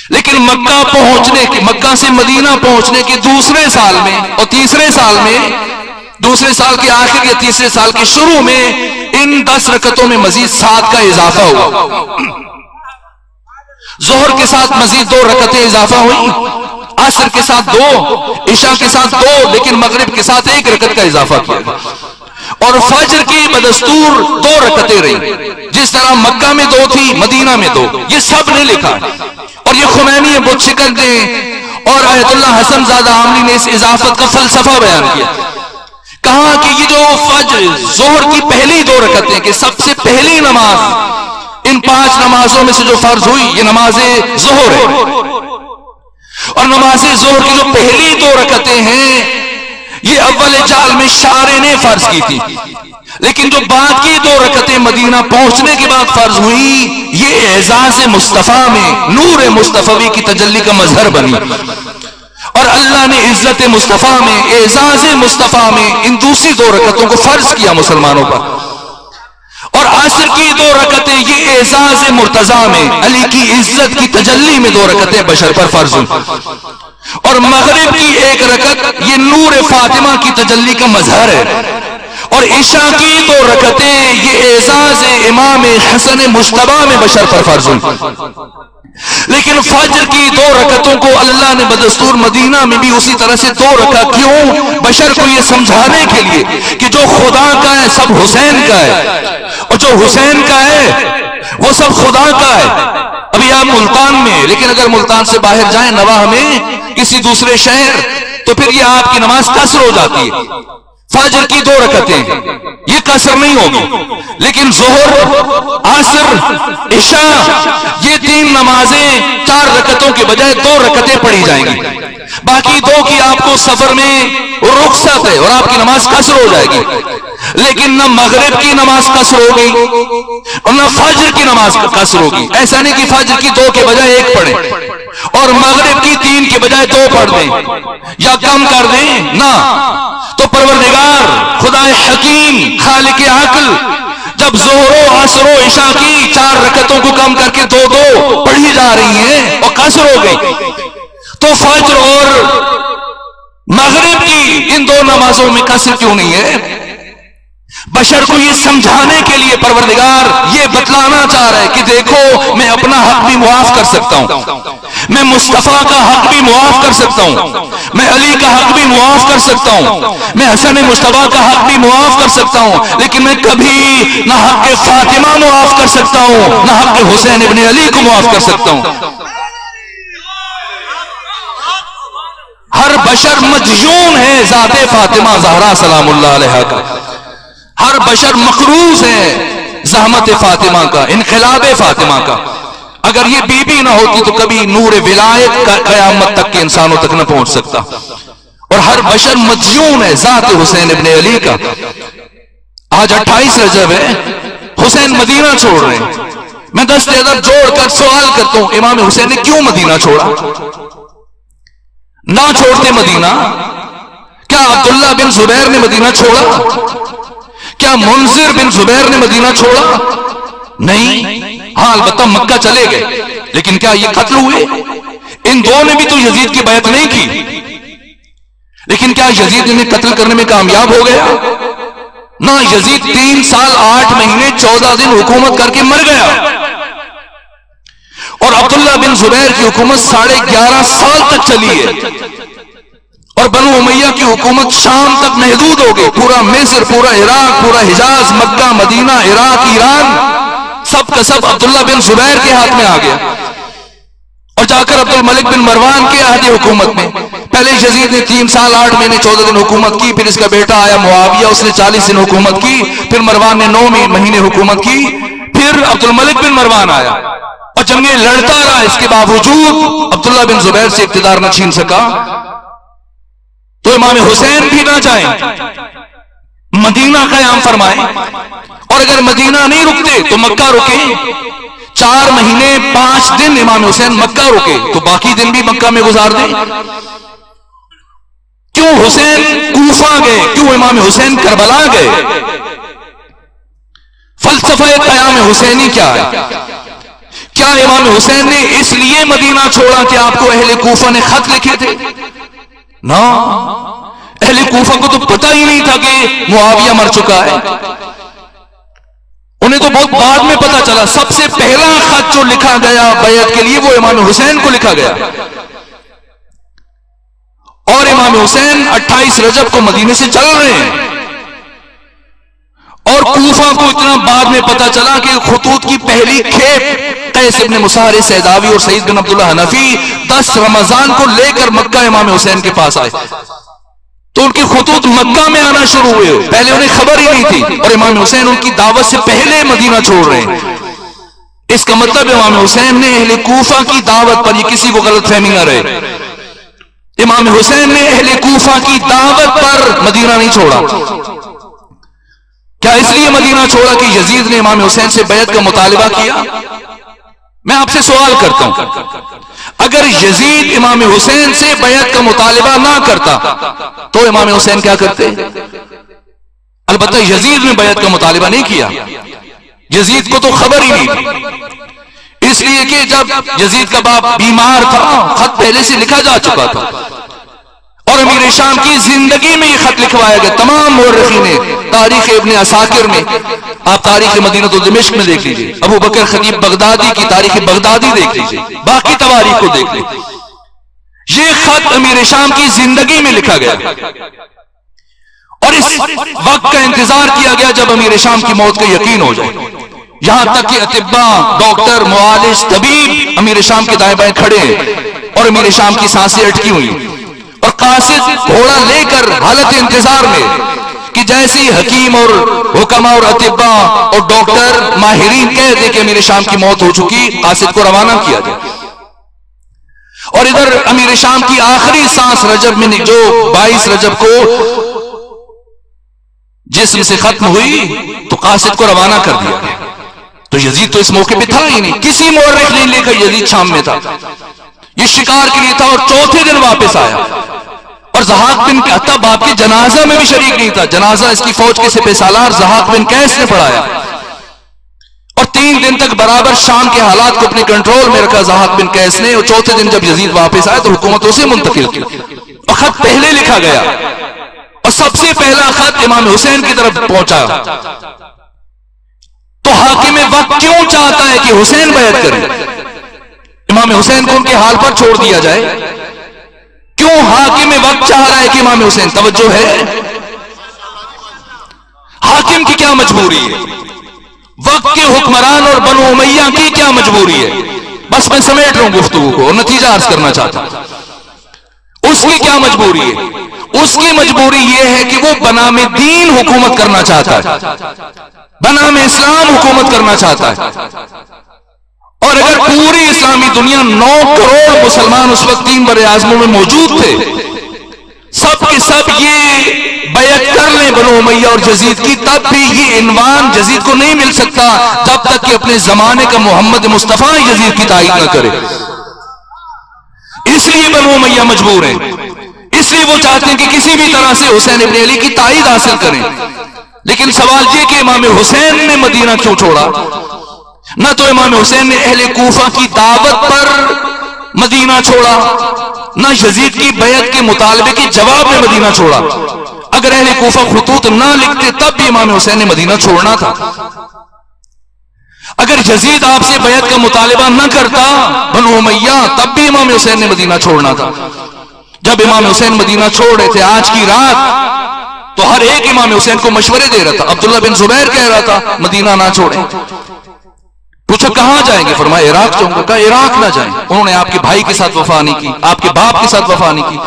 لیکن مکہ پہنچنے کے، مکہ سے مدینہ پہنچنے کے دوسرے سال میں اور تیسرے سال میں، دوسرے سال کے آخر یا تیسرے سال کے شروع میں ان 10 رکعتوں میں مزید 7 کا اضافہ ہوا۔ ظہر کے ساتھ مزید 2 رکعتیں اضافہ ہوئی، عصر کے ساتھ 2، عشاء کے ساتھ 2، لیکن مغرب کے ساتھ 1 رکعت کا اضافہ کیا، اور فجر کی بدستور 2 رکعتیں رہی، جس طرح مکہ میں 2 تھی، مدینہ میں 2، یہ سب نے لکھا. اور یہ خمینی بت شکن نے اور آیت اللہ حسن زادہ عاملی نے اس اضافت کا فلسفہ بیان کیا. کہا کہ یہ جو فجر ظہر کی پہلی 2 رکعتیں کہ سب سے پہلی نماز ان 5 نمازوں میں سے جو فرض ہوئی یہ نماز ظہر ہے. اور نماز ظہر کی جو پہلی 2 رکعتیں ہیں یہ اول جال میں شارع نے فرض کی تھی، لیکن جو بعد کی 2 رکعتیں مدینہ پہنچنے کے بعد فرض ہوئی یہ اعزاز مصطفیٰ میں نور مصطفی کی تجلی کا مظہر بنی. اور اللہ نے عزت مصطفیٰ میں اعزاز مصطفیٰ میں ان دوسری 2 رکعتوں کو فرض کیا مسلمانوں پر. اور عصر کی 2 رکعتیں یہ اعزاز مرتضیٰ میں علی کی عزت کی تجلی میں 2 رکعتیں بشر پر فرض ہوئی. اور مغرب کی 1 رکعت یہ نور فاطمہ کی تجلی کا مظہر ہے. اور عشاء کی 2 رکعتیں یہ اعزاز امام حسن مجتبی میں بشر پر فرض ہوئی. لیکن فجر کی 2 رکعتوں کو اللہ نے بدستور مدینہ میں بھی اسی طرح سے 2 رکعت کیوں؟ بشر کو یہ سمجھانے کے لیے کہ جو خدا کا ہے سب حسین کا ہے، اور جو حسین کا ہے وہ سب خدا کا ہے. ابھی آپ ملتان میں، لیکن اگر ملتان سے باہر جائیں نواح میں کسی دوسرے شہر تو پھر یہ آپ کی نماز قصر ہو جاتی ہے. فجر کی 2 رکعتیں یہ قصر نہیں ہوگی، لیکن ظہر، عصر، عشاء یہ 3 نمازیں 4 رکعتوں کے بجائے 2 رکعتیں پڑھی جائیں گی. باقی 2 کی آپ کو سفر میں رخصت ہے اور آپ کی نماز قصر ہو جائے گی. لیکن نہ مغرب کی نماز قصر ہوگی اور نہ فجر کی نماز قصر ہوگی. ایسا نہیں کہ فجر کی 2 کے بجائے 1 پڑھیں اور مغرب کی 3 کے بجائے 2 پڑھ دیں یا کم کر دیں، نہ. تو پروردگار خدا حکیم خالق عقل جب ظہر و عصر و عشاء کی 4 رکعتوں کو کم کر کے 2 پڑھی جا رہی ہیں اور قصر ہو گئی، تو فجر اور مغرب کی ان 2 نمازوں میں قصر کیوں نہیں ہے؟ بشر کو یہ سمجھانے کے لیے پروردگار یہ بتلانا چاہ رہا ہے کہ دیکھو میں اپنا حق بھی معاف کر سکتا ہوں، میں مصطفیٰ کا حق بھی معاف کر سکتا ہوں، میں علی کا حق بھی معاف کر سکتا ہوں، میں حسن مصطفیٰ کا حق بھی معاف کر سکتا ہوں، لیکن میں کبھی نہ حق فاطمہ معاف کر سکتا ہوں نہ حق حسین ابن علی کو معاف کر سکتا ہوں. ہر بشر مدیون ہے ذات فاطمہ زہرا سلام اللہ علیہا کا. ہر بشر مقروض ہے زحمت فاطمہ کا، انقلاب فاطمہ کا. اگر یہ بی بی نہ ہوتی تو کبھی نور ولایت کا قیامت تک کے انسانوں تک نہ پہنچ سکتا. اور ہر بشر مدیون ہے ذات حسین ابن علی کا. آج 28 رجب ہے، حسین مدینہ چھوڑ رہے ہیں. میں 10 عدد جوڑ کر سوال کرتا ہوں امام حسین نے کیوں مدینہ چھوڑا؟ نہ چھوڑتے مدینہ؟ کیا عبداللہ بن زبیر نے مدینہ چھوڑا؟ کیا منذر بن زبیر نے مدینہ چھوڑا؟ نہیں. ہاں البتہ مکہ چلے گئے، لیکن کیا یہ قتل ہوئے؟ ان 2 نے بھی تو یزید کی بیعت نہیں کی، لیکن کیا یزید انہیں قتل کرنے میں کامیاب ہو گیا؟ نہ، یزید 3 سال 8 مہینے 14 دن حکومت کر کے مر گیا. اور عبداللہ بن زبیر کی حکومت 11.5 سال تک چلی ہے. اور بنو امیہ کی حکومت شام تک محدود ہو گئی. پورا مصر، پورا عراق، پورا حجاز، مکہ، مدینہ، عراق، ایران سب کا سب عبداللہ بن زبیر کے ہاتھ میں آ گیا. اور جا کر عبد الملک بن مروان کے عہد حکومت میں پہلے یزید نے 3 سال 8 مہینے 14 دن حکومت کی، پھر اس کا بیٹا آیا معاویہ، اس نے 40 دن حکومت کی، پھر مروان نے 9 مہینے حکومت کی، پھر عبد الملک بن مروان آیا اور جنگیں لڑتا رہا. اس کے باوجود عبداللہ بن زبیر سے اقتدار نہ چھین سکا. تو امام حسین بھی نہ چاہیں مدینہ قیام فرمائیں، اور اگر مدینہ نہیں رکتے تو مکہ رکیں. 4 مہینے 5 دن امام حسین مکہ رکے تو باقی دن بھی مکہ میں گزار دیں. کیوں حسین کوفہ گئے؟ کیوں امام حسین کربلا گئے؟ فلسفہ قیام حسینی کیا ہے؟ کیا امام حسین نے اس لیے مدینہ چھوڑا کہ آپ کو اہل کوفہ نے خط لکھے تھے؟ نہ، اہل کوفہ کو تو پتہ ہی نہیں تھا کہ معاویہ مر چکا ہے. انہیں تو بہت بعد میں پتہ چلا. سب سے پہلا خط جو لکھا گیا بیعت کے لیے وہ امام حسین کو لکھا گیا. اور امام حسین 28 رجب کو مدینے سے چل رہے ہیں اور کوفہ کو اتنا بعد میں پتا چلا کہ خطوط کی پہلی کھیپ قیس ابن مسہر سیداوی اور سعید بن عبداللہ حنفی 10 رمضان کو لے کر مکہ امام حسین کے پاس آئے، تو ان کے خطوط مکہ میں آنا شروع ہوئے، پہلے انہیں خبر ہی نہیں تھی، اور امام حسین ان کی دعوت سے پہلے مدینہ چھوڑ رہے ہیں۔ اس کا مطلب امام حسین نے اہل کوفہ کی دعوت پر، یہ کسی کو غلط فہمی نہ رہے، امام حسین نے اہل کوفہ کی دعوت پر مدینہ نہیں چھوڑا۔ کیا اس لیے مدینہ چھوڑا کہ یزید نے امام حسین سے بیعت کا مطالبہ کیا؟ میں آپ سے سوال کرتا ہوں، اگر یزید امام حسین سے بیعت کا مطالبہ نہ کرتا تو امام حسین کیا کرتے؟ البتہ یزید نے بیعت کا مطالبہ نہیں کیا، یزید کو تو خبر ہی نہیں تھی، اس لیے کہ جب یزید کا باپ بیمار تھا خط پہلے سے لکھا جا چکا تھا، اور امیر شام کی زندگی میں یہ خط لکھوایا گیا۔ تمام مورخین نے تاریخ ابن عساکر میں، آپ تاریخ مدینہ دمشق میں دیکھ لیجئے، ابو بکر خطیب بغدادی کی تاریخ بغدادی دیکھ لیجئے، باقی تواریخ کو دیکھ لیجئے، یہ خط امیر شام کی زندگی میں لکھا گیا، اور اس وقت کا انتظار کیا گیا جب امیر شام کی موت کا یقین ہو جائے، یہاں تک کہ اطباء، ڈاکٹر، معالج، طبیب امیر شام کے دائیں بائیں کھڑے ہیں، اور امیر شام کی سانسیں اٹکی ہوئی، اور قاصد گھوڑا لے کر حالت انتظار میں کہ جیسی حکیم اور حکماء اور اطباء اور ڈاکٹر ماہرین کہہ دے کہ امیر شام کی موت ہو چکی، قاصد کو روانہ کیا جائے۔ اور ادھر امیر شام کی آخری سانس رجب میں جو 22 رجب کو جسم سے ختم ہوئی تو قاصد کو روانہ کر دیا گیا۔ تو یزید تو اس موقع پہ تھا ہی نہیں، کسی مورخ نے لکھا یزید شام میں تھا، یہ شکار کے لیے تھا، اور چوتھے دن واپس آیا، اور زحاق بن عتب آپ کے جنازہ میں بھی شریک نہیں تھا، جنازہ اس کی فوج کے سپہ سالار زحاق بن قیس نے پڑھایا، اور 3 دن تک برابر شام کے حالات کو اپنے کنٹرول میں رکھا زحاق بن قیس نے، اور چوتھے دن جب یزید واپس آیا تو حکومت اسے منتقل کی، اور خط پہلے لکھا گیا، اور سب سے پہلا خط امام حسین کی طرف پہنچا۔ تو حاکم وقت کیوں چاہتا ہے کہ حسین بیعت کرے؟ امام حسین کو ان کے حال پر چھوڑ دیا جائے، کیوں حاکم وقت چاہ رہا ہے کہ امام حسین؟ توجہ ہے، حاکم کی کیا مجبوری ہے؟ وقت کے حکمران اور بنو امیہ کی کیا مجبوری ہے؟ بس میں سمیٹ رہا ہوں گفتگو کو اور نتیجہ عرض کرنا چاہتا ہوں۔ اس کی کیا مجبوری ہے؟ اس کی مجبوری یہ ہے کہ وہ بنام دین حکومت کرنا چاہتا ہے، بنام اسلام حکومت کرنا چاہتا ہے، اور اگر پوری اسلامی دنیا 9 کروڑ مسلمان اس وقت 3 بر اعظموں میں موجود تھے، سب کے سب یہ بیعت کر لیں بنو امیہ اور یزید کی، تب بھی یہ عنوان یزید کو نہیں مل سکتا جب تک کہ اپنے زمانے کا محمد مصطفیٰ یزید کی تائید نہ کرے۔ اس لیے بنو امیہ مجبور ہیں، اس لیے وہ چاہتے ہیں کہ کسی بھی طرح سے حسین ابن علی کی تائید حاصل کریں۔ لیکن سوال یہ کہ امام حسین نے مدینہ کیوں چھوڑا؟ نہ تو امام حسین نے اہل کوفہ کی دعوت پر مدینہ چھوڑا، نہ یزید کی بیعت کے مطالبے کے جواب میں مدینہ چھوڑا۔ اگر اہل کوفہ خطوط نہ لکھتے تب بھی امام حسین نے مدینہ چھوڑنا تھا۔ اگر یزید آپ سے بیعت کا مطالبہ نہ کرتا بنو امیہ، تب بھی امام حسین نے مدینہ چھوڑنا تھا۔ جب امام حسین مدینہ چھوڑ رہے تھے آج کی رات، تو ہر ایک امام حسین کو مشورے دے رہا تھا۔ عبداللہ بن زبیر کہہ رہا تھا مدینہ نہ چھوڑیں۔ پوچھا کہاں جائیں گے؟ فرمایا عراق جاؤں گا۔ کہا عراق نہ جائیں، انہوں نے آپ کے بھائی کے ساتھ وفا نہیں کی، آپ کے باپ کے ساتھ وفا نہیں کی۔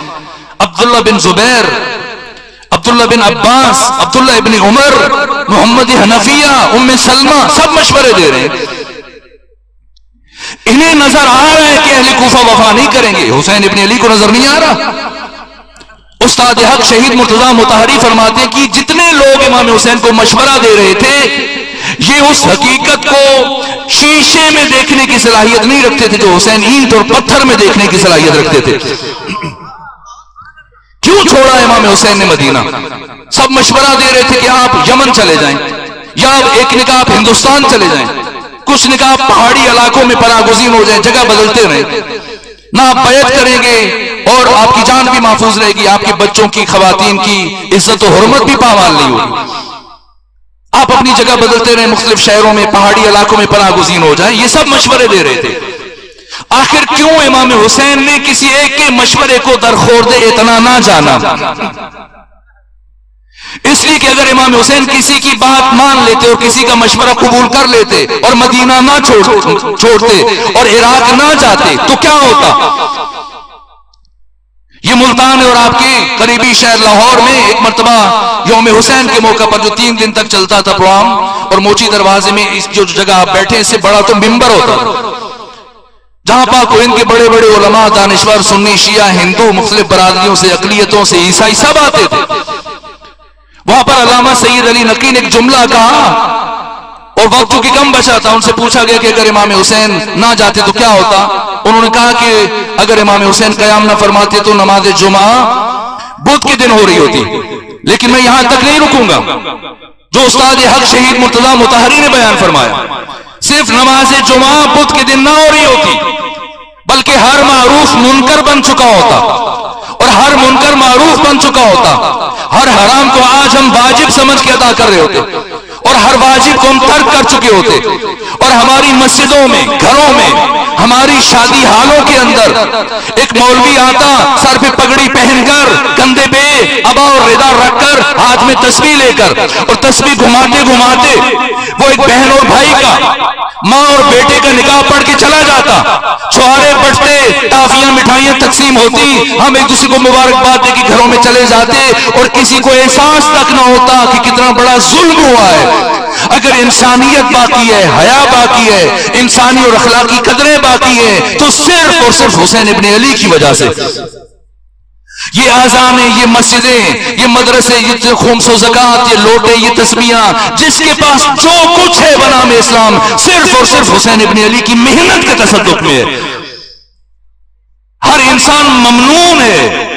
عبداللہ بن زبیر، عبداللہ بن عباس، عبداللہ ابن عمر، محمد حنفیہ، ام سلمہ، سب مشورے دے رہے ہیں۔ انہیں نظر آ رہا ہے کہ اہل کوفہ وفا نہیں کریں گے، حسین ابن علی کو نظر نہیں آ رہا۔ استاد حق شہید مرتضیٰ مطہری فرماتے ہیں کہ جتنے لوگ امام حسین کو مشورہ دے رہے تھے، یہ اس حقیقت کو شیشے میں دیکھنے کی صلاحیت نہیں رکھتے تھے جو حسین اینٹ اور پتھر میں دیکھنے کی صلاحیت رکھتے تھے۔ کیوں چھوڑا امام حسین نے مدینہ؟ سب مشورہ دے رہے تھے کہ آپ یمن چلے جائیں، یا ایک نکاح آپ ہندوستان چلے جائیں، کچھ نکاح پہاڑی علاقوں میں پناہ گزین ہو جائیں، جگہ بدلتے رہیں، نہ آپ بیعت کریں گے اور آپ کی جان بھی محفوظ رہے گی، آپ کے بچوں کی، خواتین کی عزت و حرمت بھی پامال نہیں ہوگی۔ آپ اپنی جگہ بدلتے رہیں، مختلف شہروں میں، پہاڑی علاقوں میں پناہ گزین ہو جائیں، یہ سب مشورے دے رہے تھے۔ آخر کیوں امام حسین نے کسی ایک کے مشورے کو درخورد اتنا نہ جانا؟ اس لیے کہ اگر امام حسین کسی کی بات مان لیتے اور کسی کا مشورہ قبول کر لیتے اور مدینہ نہ چھوڑتے اور عراق نہ جاتے تو کیا ہوتا؟ یہ ملتان اور آپ کے قریبی شہر لاہور میں ایک مرتبہ یوم حسین کے موقع پر جو 3 دن تک چلتا تھا پروگرام، اور موچی دروازے میں اس جو جگہ آپ بیٹھے اس سے بڑا تو ممبر ہوتا جہاں پاک و ہند کے بڑے بڑے علماء، دانشور، سنی، شیعہ، ہندو، مختلف برادریوں سے، اقلیتوں سے، عیسائی سب آتے تھے۔ وہاں پر علامہ سید علی نقی نے ایک جملہ کہا اور وقت چونکہ کم بچا تھا، ان سے پوچھا گیا کہ اگر امام حسین نہ جاتے تو کیا ہوتا؟ انہوں نے کہا کہ اگر امام حسین قیام نہ فرماتے تو نماز جمعہ بدھ کے دن ہو رہی ہوتی، لیکن میں یہاں تک نہیں رکوں گا جو استاد حق شہید مرتضی مطہری نے بیان فرمایا، صرف نماز جمعہ بدھ کے دن نہ ہو رہی ہوتی بلکہ ہر معروف منکر بن چکا ہوتا اور ہر منکر معروف بن چکا ہوتا، ہر حرام کو آج ہم واجب سمجھ کے ادا کر رہے ہوتے اور ہر واجب کو ہم ترک کر چکے ہوتے، اور ہماری مسجدوں میں، گھروں میں، ہماری شادی ہالوں کے اندر ایک مولوی آتا سر پہ پگڑی پہن کر، کندھے پہ عبا اور ردا رکھ کر، ہاتھ میں تسبیح لے کر، اور تسبیح گھماتے گھماتے وہ ایک بہن اور بھائی کا، ماں اور بیٹے کا نکاح پڑھ کے چلا جاتا، چھوارے بٹتے، ٹافیاں مٹھائیاں تقسیم ہوتی، ہم ایک دوسرے کو مبارکباد دے کے گھروں میں چلے جاتے اور کسی کو احساس تک نہ ہوتا کہ کتنا بڑا ظلم ہوا ہے۔ اگر انسانیت باقی ہے، حیا باقی ہے، انسانی اور اخلاقی قدریں باقی ہیں تو صرف اور صرف حسین ابن علی کی وجہ سے۔ یہ آذانیں، یہ مسجدیں، یہ مدرسے، یہ خمس و زکوٰۃ، یہ لوٹے، یہ تسبیحاں، جس کے پاس جو کچھ ہے بنام اسلام، صرف اور صرف حسین ابن علی کی محنت کے تصدق میں ہے۔ ہر انسان ممنون ہے،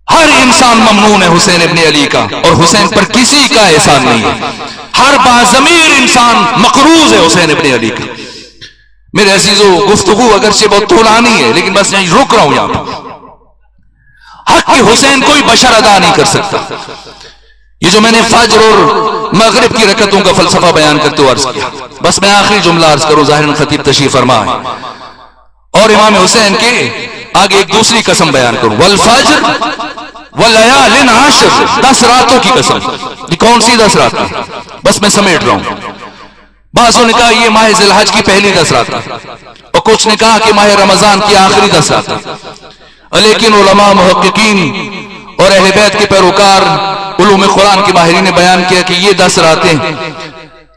ہر انسان ممنون ہے حسین ابن علی کا، اور حسین پر کسی کا احسان نہیں ہے۔ ہر باضمیر انسان مقروض ہے حسین ابن علی کا۔ میرے عزیزو، گفتگو اگرچہ بہت طولانی ہے لیکن بس یہیں رک رہا ہوں۔ یہاں پر حق کے حسین کوئی بشر ادا نہیں کر سکتا۔ یہ جو میں نے فجر اور مغرب کی رکعتوں کا فلسفہ بیان کرتے ہوئے عرض کیا، بس میں آخری جملہ عرض کروں، ظاہراً خطیب تشریف فرما ہے، اور امام حسین کے آگے ایک دوسری قسم بیان کروں، والفجر ولیال عشر، 10 راتوں کی قسم۔ یہ کون سی 10 راتیں؟ بس میں سمیٹ رہا ہوں۔ بعضوں نے کہا یہ ماہ ذی الحج کی پہلی 10 راتیں، اور کچھ نے کہا کہ ماہ رمضان کی آخری 10 راتیں، لیکن علماء، محققین اور اہل بیت کے پیروکار، علوم قرآن کے ماہرین نے بیان کیا کہ یہ 10 راتیں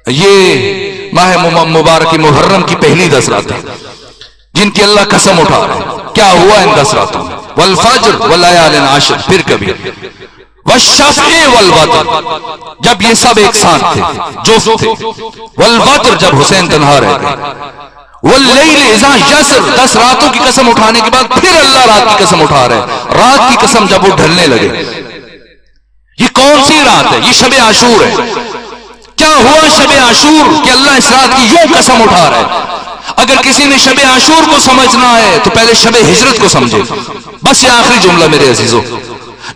یہ ماہ مبارک محرم کی پہلی 10 راتیں جن کی اللہ قسم اٹھا رہے ہیں۔ کیا ہوا ان 10 راتوں میں؟ والفجر ولیال عشر، پھر کبھی والشفع والوتر، جب یہ سب ایک ساتھ تھے، جفت تھے، والوتر جب حسین تنہا رہ گئے، واللیل اذا یسر، 10 راتوں کی قسم اٹھانے کے بعد پھر اللہ رات کی قسم اٹھا رہے ہیں، رات کی قسم جب وہ ڈھلنے لگے۔ یہ کون سی رات ہے؟ یہ شب عاشور ہے۔ کیا ہوا شب عاشور کہ اللہ اس رات کی یوں قسم اٹھا رہا ہے؟ اگر کسی نے شب عاشور کو سمجھنا ہے تو پہلے شب ہجرت کو سمجھے۔ بس یہ آخری جملہ میرے عزیزو،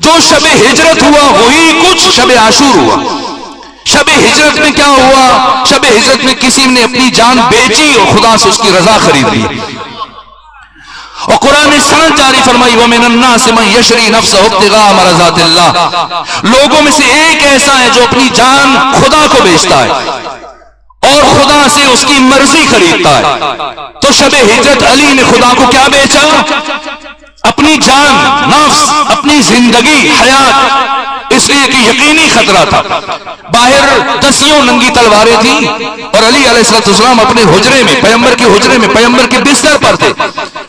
جو شب ہجرت ہوا وہی کچھ شب عاشور ہوا۔ شب ہجرت میں کیا ہوا؟ شب ہجرت میں کسی نے اپنی جان بیچی اور خدا سے اس کی رضا خرید لی، اور قرآن نے سند جاری فرمائی، وَمِنَ النَّاسِ مَن يَشْرِي نَفْسَهُ ابْتِغَاءَ مَرْضَاتِ اللَّهِ، لوگوں میں سے ایک ایسا ہے جو اپنی جان خدا کو بیچتا ہے اور خدا سے اس کی مرضی خریدتا ہے۔ تو شب ہجرت علی نے خدا کو کیا بیچا؟ اپنی جان، نفس، اپنی زندگی، حیات، اس لیے کہ یقینی خطرہ تھا۔ باہر 10 ننگی تلواریں تھیں اور علی علیہ السلام اپنے حجرے میں، پیغمبر کے حجرے میں، پیغمبر کے بستر پر تھے۔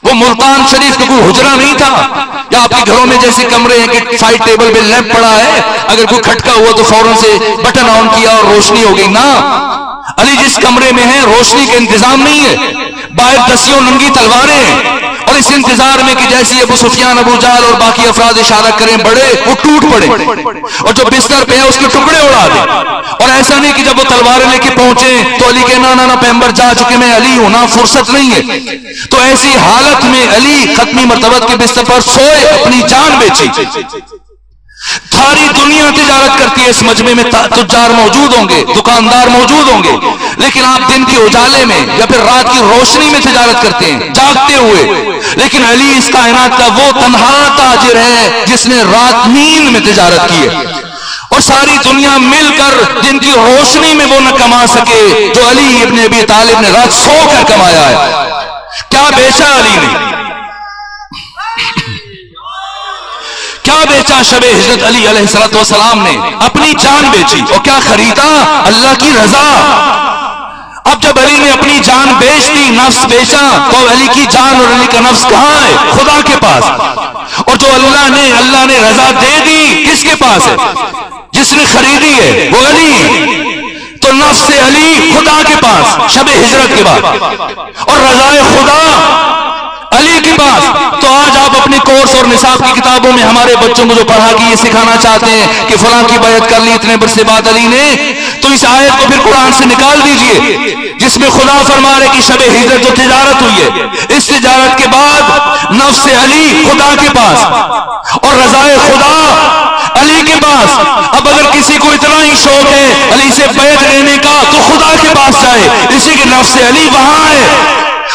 وہ ملتان شریف کا کوئی حجرہ نہیں تھا یا آپ کے گھروں میں جیسے کمرے ہیں کہ سائڈ ٹیبل پہ لیمپ پڑا ہے، اگر کوئی کھٹکا ہوا تو فوراً سے بٹن آن کیا اور روشنی ہو گئی۔ نہ، علی جس کمرے میں ہے روشنی کا انتظام نہیں ہے، باہر 10 ننگی تلواریں ہیں، اور اس انتظار میں کہ جیسے ابو سفیان، ابو جہل اور باقی افراد اشارہ کریں بڑے، وہ ٹوٹ پڑے اور جو بستر پہ ہے اس کے ٹکڑے اڑا دیں۔ اور ایسا نہیں کہ جب وہ تلواریں لے کے پہنچے تو علی کہ نا پیغمبر جا چکے، میں علی ہوں، نہ فرصت نہیں ہے۔ تو ایسی حالت میں علی ختمی مرتبت کے بستر پر سوئے، اپنی جان بیچی۔ ساری دنیا تجارت کرتی ہے، اس مجمع میں تجار موجود ہوں گے، دکاندار موجود ہوں گے، لیکن آپ دن کے اجالے میں یا پھر رات کی روشنی میں تجارت کرتے ہیں جاگتے ہوئے، لیکن علی اس کائنات کا وہ تنہا تاجر ہے جس نے رات نیند میں تجارت کی ہے۔ اور ساری دنیا مل کر جن کی روشنی میں وہ نہ کما سکے جو علی ابن ابی طالب نے رات سو کر کمایا ہے. کیا بیچا علی نے؟ کیا بیچا شب ہجرت علی علیہ السلام نے؟ اپنی جان بیچی. اور کیا خریدا؟ اللہ کی رضا. اب جب علی نے اپنی جان بیچ دی، نفس بیچا، تو علی کی جان اور علی کا نفس کہاں ہے؟ خدا کے پاس. اور جو اللہ نے رضا دے دی، کس کے پاس ہے؟ جس نے خریدی ہے وہ علی. تو نفس علی خدا کے پاس شب ہجرت کے بعد، اور رضائے خدا علی کے پاس. تو آج آپ اپنے کورس اور نصاب کی کتابوں میں ہمارے بچوں کو جو پڑھا کے یہ سکھانا چاہتے ہیں کہ فلاں کی بیعت کر لی اتنے برس بعد علی نے، تو اس آیت کو پھر قرآن سے نکال دیجئے جس میں خدا فرما رہے کہ شب ہجرت جو تجارت ہوئی ہے، اس تجارت کے بعد نفس علی خدا کے پاس اور رضائے خدا علی کے پاس. اب اگر کسی کو اتنا ہی شوق ہے علی سے بیعت لینے کا تو خدا کے پاس جائے، اسی کے نفس علی وہاں ہے.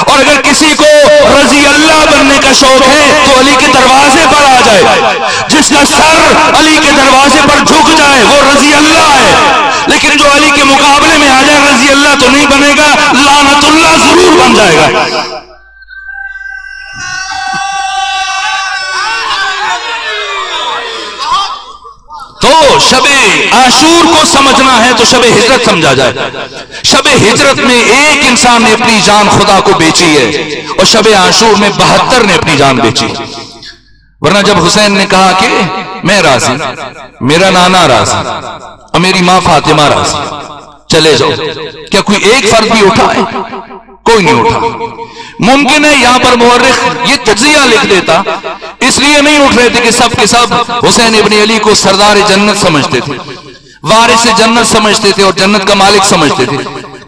اور اگر کسی کو رضی اللہ بننے کا شوق ہے تو علی کے دروازے پر آ جائے. جس کا سر علی کے دروازے پر جھک جائے وہ رضی اللہ ہے. لیکن جو علی کے مقابلے میں آ جائے رضی اللہ تو نہیں بنے گا، لعنت اللہ ضرور بن جائے گا. تو شب عاشور کو سمجھنا ہے تو شب ہجرت سمجھا جائے. شب ہجرت میں ایک انسان نے اپنی جان خدا کو بیچی ہے اور شب عاشور میں 72 نے اپنی جان بیچی. ورنہ جب حسین نے کہا کہ میں راضی، میرا نانا راضی اور میری ماں فاطمہ راضی، چلے جاؤ، کیا کوئی ایک فرد بھی اٹھا ہے؟ کوئی نہیں اٹھا. ممکن ہے یہاں پر مورخ یہ تجزیہ لکھ دیتا، اس لیے نہیں اٹھ رہے تھے کہ سب کے سب حسین ابن علی کو سردار جنت سمجھتے تھے، وارث جنت سمجھتے تھے اور جنت کا مالک سمجھتے تھے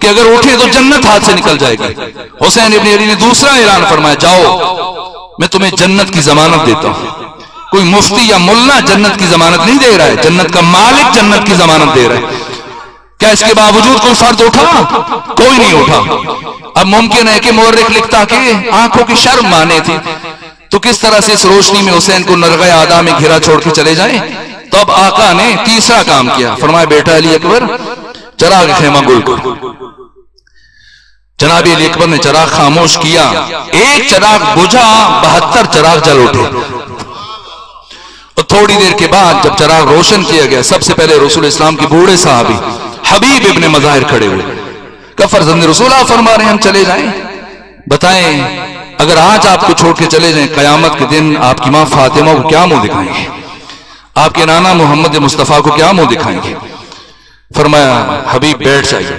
کہ اگر اٹھے تو جنت ہاتھ سے نکل جائے گی. حسین ابن علی نے دوسرا اعلان فرمایا، جاؤ میں تمہیں جنت کی ضمانت دیتا ہوں. کوئی مفتی یا ملا جنت کی ضمانت نہیں دے رہا ہے، جنت کا مالک جنت کی ضمانت دے رہا ہے. کیا اس کے باوجود کوئی فرد اٹھا؟ کوئی نہیں اٹھا. اب ممکن ہے کہ مورخ لکھتا کہ آنکھوں کی شرم مانے تھی، تو کس طرح سے اس روشنی میں حسین کو نرغہ اعدا میں گھرا چھوڑ کے چلے جائیں. تو اب آقا نے تیسرا کام کیا، فرمایا بیٹا علی اکبر چراغ خیمہ گل کر. جناب علی اکبر نے چراغ خاموش کیا، ایک چراغ بجھا، 72 چراغ جل اٹھے. اور تھوڑی دیر کے بعد جب چراغ روشن کیا گیا، سب سے پہلے رسول اسلام کے بوڑھے صحابی حبیب ابن مظاہر کھڑے ہوئے. کہ فرزند رسول آپ فرما رہے ہیں ہم چلے جائیں، بتائیں اگر آج آپ کو چھوڑ کے چلے جائیں قیامت کے دن آپ کی ماں فاطمہ کو کیا منہ دکھائیں گے؟ آپ کے نانا محمد مصطفیٰ کو کیا منہ دکھائیں گے؟ فرمایا حبیب بیٹھ جائیے.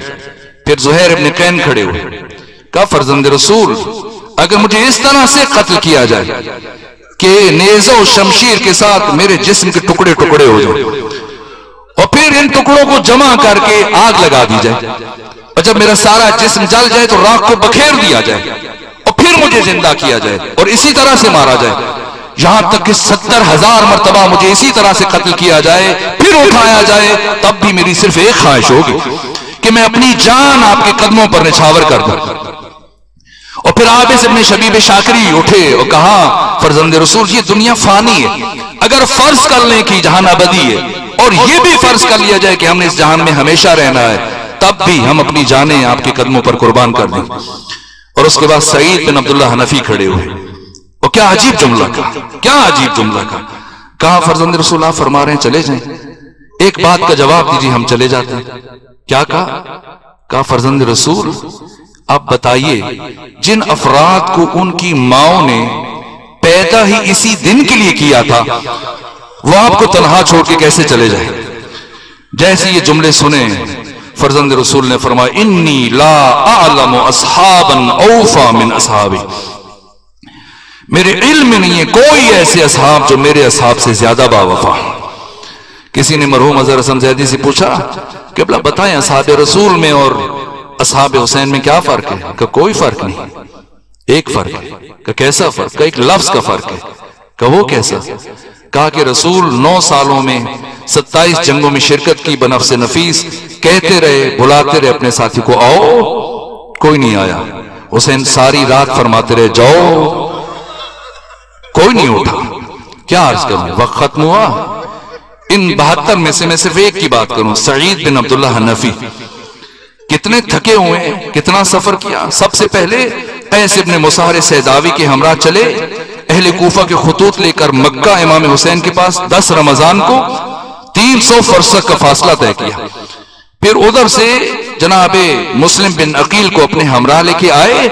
پھر زہیر ابن قین کھڑے ہوئے. کہا فرزند رسول اگر مجھے اس طرح سے قتل کیا جائے کہ نیزہ و شمشیر کے ساتھ میرے جسم کے ٹکڑے ٹکڑے ہو جائیں اور پھر ان ٹکڑوں کو جمع کر کے آگ لگا دی جائے اور جب میرا سارا جسم جل جائے تو راکھ کو بکھیر دیا جائے اور پھر مجھے زندہ کیا جائے اور اسی طرح سے مارا جائے، یہاں تک کہ 70,000 مرتبہ مجھے اسی طرح سے قتل کیا جائے پھر اٹھایا جائے، تب بھی میری صرف ایک خواہش ہوگی کہ میں اپنی جان آپ کے قدموں پر نچھاور کر دوں. اور پھر عابس ابن شبیب شاکری اٹھے اور کہا فرزند رسول یہ دنیا فانی ہے، اگر فرض کر لیں کہ جہان ابدی ہے اور یہ بھی فرض کر لیا جائے کہ ہم نے اس جہان میں ہمیشہ رہنا ہے، تب بھی ہم اپنی جانیں آپ کے قدموں پر قربان کر دیں. اور اس کے بعد سعید بن عبداللہ حنفی کھڑے ہوئے اور کیا عجیب جملہ کہا، کیا عجیب جملہ کہا فرزند رسول آپ فرما رہے ہیں چلے جائیں، ایک بات کا جواب دیجیے ہم چلے جاتے ہیں. کیا کہا فرزند رسول آپ بتائیے جن افراد کو ان کی ماؤں نے پیدا ہی اسی دن کے لیے کیا تھا وہ آپ کو تنہا چھوڑ کے کیسے چلے جائیں؟ جیسے یہ جملے سنے فرزند رسول نے فرمایا انی لا اعلم اصحابا اوفا من اصحابی، میرے علم میں نہیں ہے کوئی ایسے اصحاب جو میرے اصحاب سے زیادہ باوفا. کسی نے مرحوم اظہر حسن زیدی سے پوچھا کہ بتائیں اصحاب رسول میں اور اصحاب حسین میں کیا فرق ہے؟ کہ کوئی فرق نہیں، ایک فرق ہے. کہ کیسا فرق؟ کہ ایک لفظ کا فرق ہے. کہ وہ کیسا؟ کہا کہ رسول 9 سالوں میں 27 جنگوں میں شرکت کی بنفس نفیس، کہتے رہے بلاتے رہے اپنے ساتھی کو آؤ، کوئی نہیں آیا. حسین ساری رات فرماتے رہے جاؤ، کوئی نہیں اٹھا. کیا عرض کروں، وقت ختم ہوا. ان 72 میں سے میں صرف ایک کی بات کروں، سعید بن عبداللہ حنفی، کتنے تھکے ہوئے ہیں، کتنا سفر کیا۔ سب سے پہلے قیس ابن مسہر سیداوی کے ہمراہ چلے، اہل کوفہ کے خطوط لے کر مکہ امام حسین کے پاس 10 رمضان کو 300 فرسخ کا فاصلہ طے کیا۔ پھر ادھر سے جناب مسلم بن عقیل کو اپنے ہمراہ لے کے آئے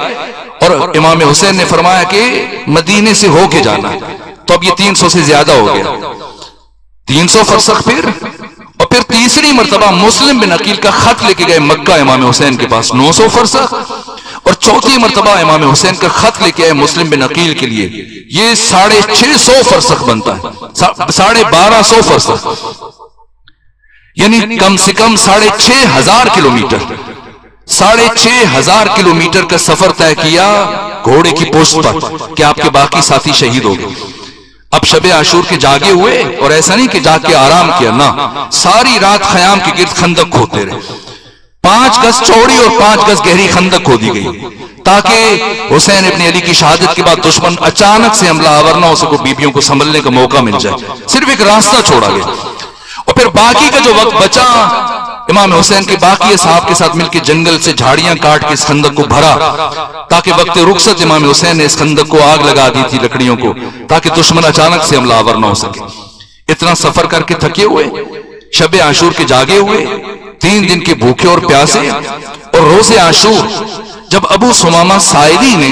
اور امام حسین نے فرمایا کہ مدینے سے ہو کے جانا، تو اب یہ 300 سے زیادہ ہو گیا، 300 فرسخ۔ اور پھر تیسری مرتبہ مسلم بن عقیل کا خط لے کے گئے مکہ امام حسین کے پاس 900 فرسخ، اور چوتھی مرتبہ امام حسین کا خط لے کے آئے مسلم بن عقیل کے لیے، یہ 650 فرسخ بنتا ہے، 1250 فرسخ، یعنی کم سے کم 6500 کلومیٹر، 6500 کلومیٹر کا سفر طے کیا گھوڑے کی پوست پر کہ آپ کے باقی ساتھی شہید ہو گئے۔ اب شب عاشور کے جاگے ہوئے، اور ایسا نہیں کہ جاگ کے آرام کیا، نہ، ساری رات خیام کے گرد خندق کھودتے رہے، 5 گز چوڑی اور 5 گز گہری خندق کھودی گئی تاکہ حسین ابن علی کی شہادت کے بعد دشمن اچانک سے حملہ آور نہ ہو سکے، بیبیوں کو سنبھلنے کا موقع مل جائے، صرف ایک راستہ چھوڑا گیا۔ اور پھر باقی کا جو وقت بچا، امام حسین کے باقی اصحاب کے ساتھ مل کے جنگل سے جھاڑیاں کاٹ کے اس خندق کو بھرا، تاکہ وقت رخصت امام حسین نے اس خندق کو آگ لگا دی تھی لکڑیوں کو، تاکہ دشمن اچانک سے حملہ آور نہ ہو سکے۔ اتنا سفر کر کے تھکے ہوئے، شب عاشور کے جاگے ہوئے، 3 دن کے بھوکے اور پیاسے، اور روز عاشور جب ابو ثمامہ سائلی نے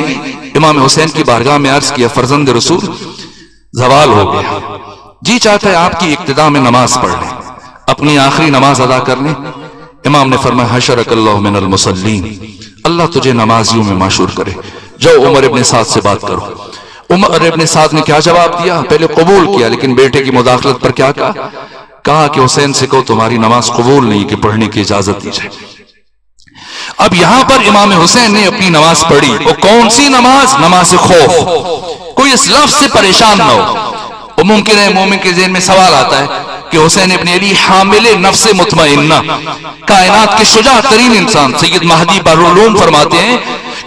امام حسین کی بارگاہ میں عرض کیا، فرزند رسول زوال ہو گیا، جی چاہتا ہے آپ کی ابتدا میں نماز پڑھ لیں، اپنی آخری نماز ادا کر لیں۔ امام نے فرمایا، حشرک اللہ من المصلین، اللہ تجھے نمازیوں میں معشور کرے، جاؤ عمر ابن سعد سے بات کرو۔ عمر ابن سعد نے کیا جواب دیا؟ پہلے قبول کیا، لیکن بیٹے کی مداخلت پر کیا کہا کہ حسین سے کہو تمہاری نماز قبول نہیں کہ پڑھنے کی اجازت دی جائے۔ اب یہاں پر امام حسین نے اپنی نماز پڑھی، اور کون سی نماز؟ نماز خوف۔ کوئی اس لفظ سے پریشان نہ ہو۔ اور ممکن ہے مومن کے ذہن میں سوال آتا ہے کہ حسین ابن علی حامل نفس مطمئنہ، کائنات کے شجاع ترین انسان، سید مہدی بحرالعلوم فرماتے ہیں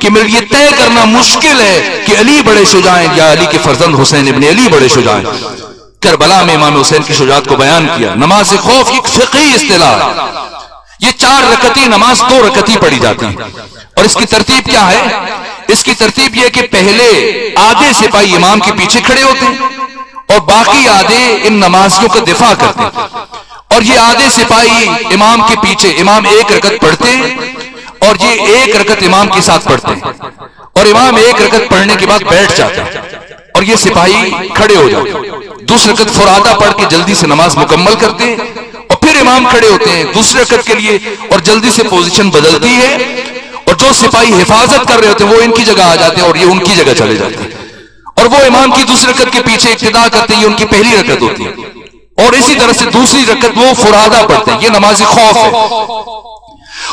کہ میرے لیے طے کرنا مشکل ہے کہ علی بڑے شجاع ہیں یا علی کے فرزند حسین ابن علی بڑے شجاع ہیں۔ کربلا میں امام حسین کی شجاعت کو بیان کیا۔ نماز خوف ایک فقہی اصطلاح ہے، یہ 4 رکعتی نماز 2 رکعتی پڑھی جاتی ہے، اور اس کی ترتیب کیا ہے؟ اس کی ترتیب یہ کہ پہلے آدھے سپاہی امام کے پیچھے کھڑے ہوتے ہیں، اور باقی آدھے ان نمازیوں کا دفاع کرتے ہیں، اور یہ آدھے سپاہی امام کے پیچھے، امام 1 رکعت پڑھتے ہیں اور یہ 1 رکعت امام کے ساتھ پڑھتے ہیں، اور امام 1 رکعت پڑھنے کے بعد بیٹھ جاتے ہیں، اور یہ سپاہی کھڑے ہو جاتے ہیں، 2 رکعت فرادہ پڑھ کے جلدی سے نماز مکمل کرتے ہیں، اور پھر امام کھڑے ہوتے ہیں 2 رکعت کے لیے، اور جلدی سے پوزیشن بدلتی ہے، اور جو سپاہی حفاظت کر رہے ہوتے ہیں وہ ان کی جگہ آ جاتے ہیں اور یہ ان کی جگہ چلے جاتے ہیں، اور وہ امام کی 2 رکعت کے پیچھے اقتدا کرتے ہیں، یہ ان کی پہلی رکعت ہوتی ہے، اور اسی طرح سے 2 رکعت وہ فرادہ پڑھتے ہیں۔ یہ نماز خوف ہے۔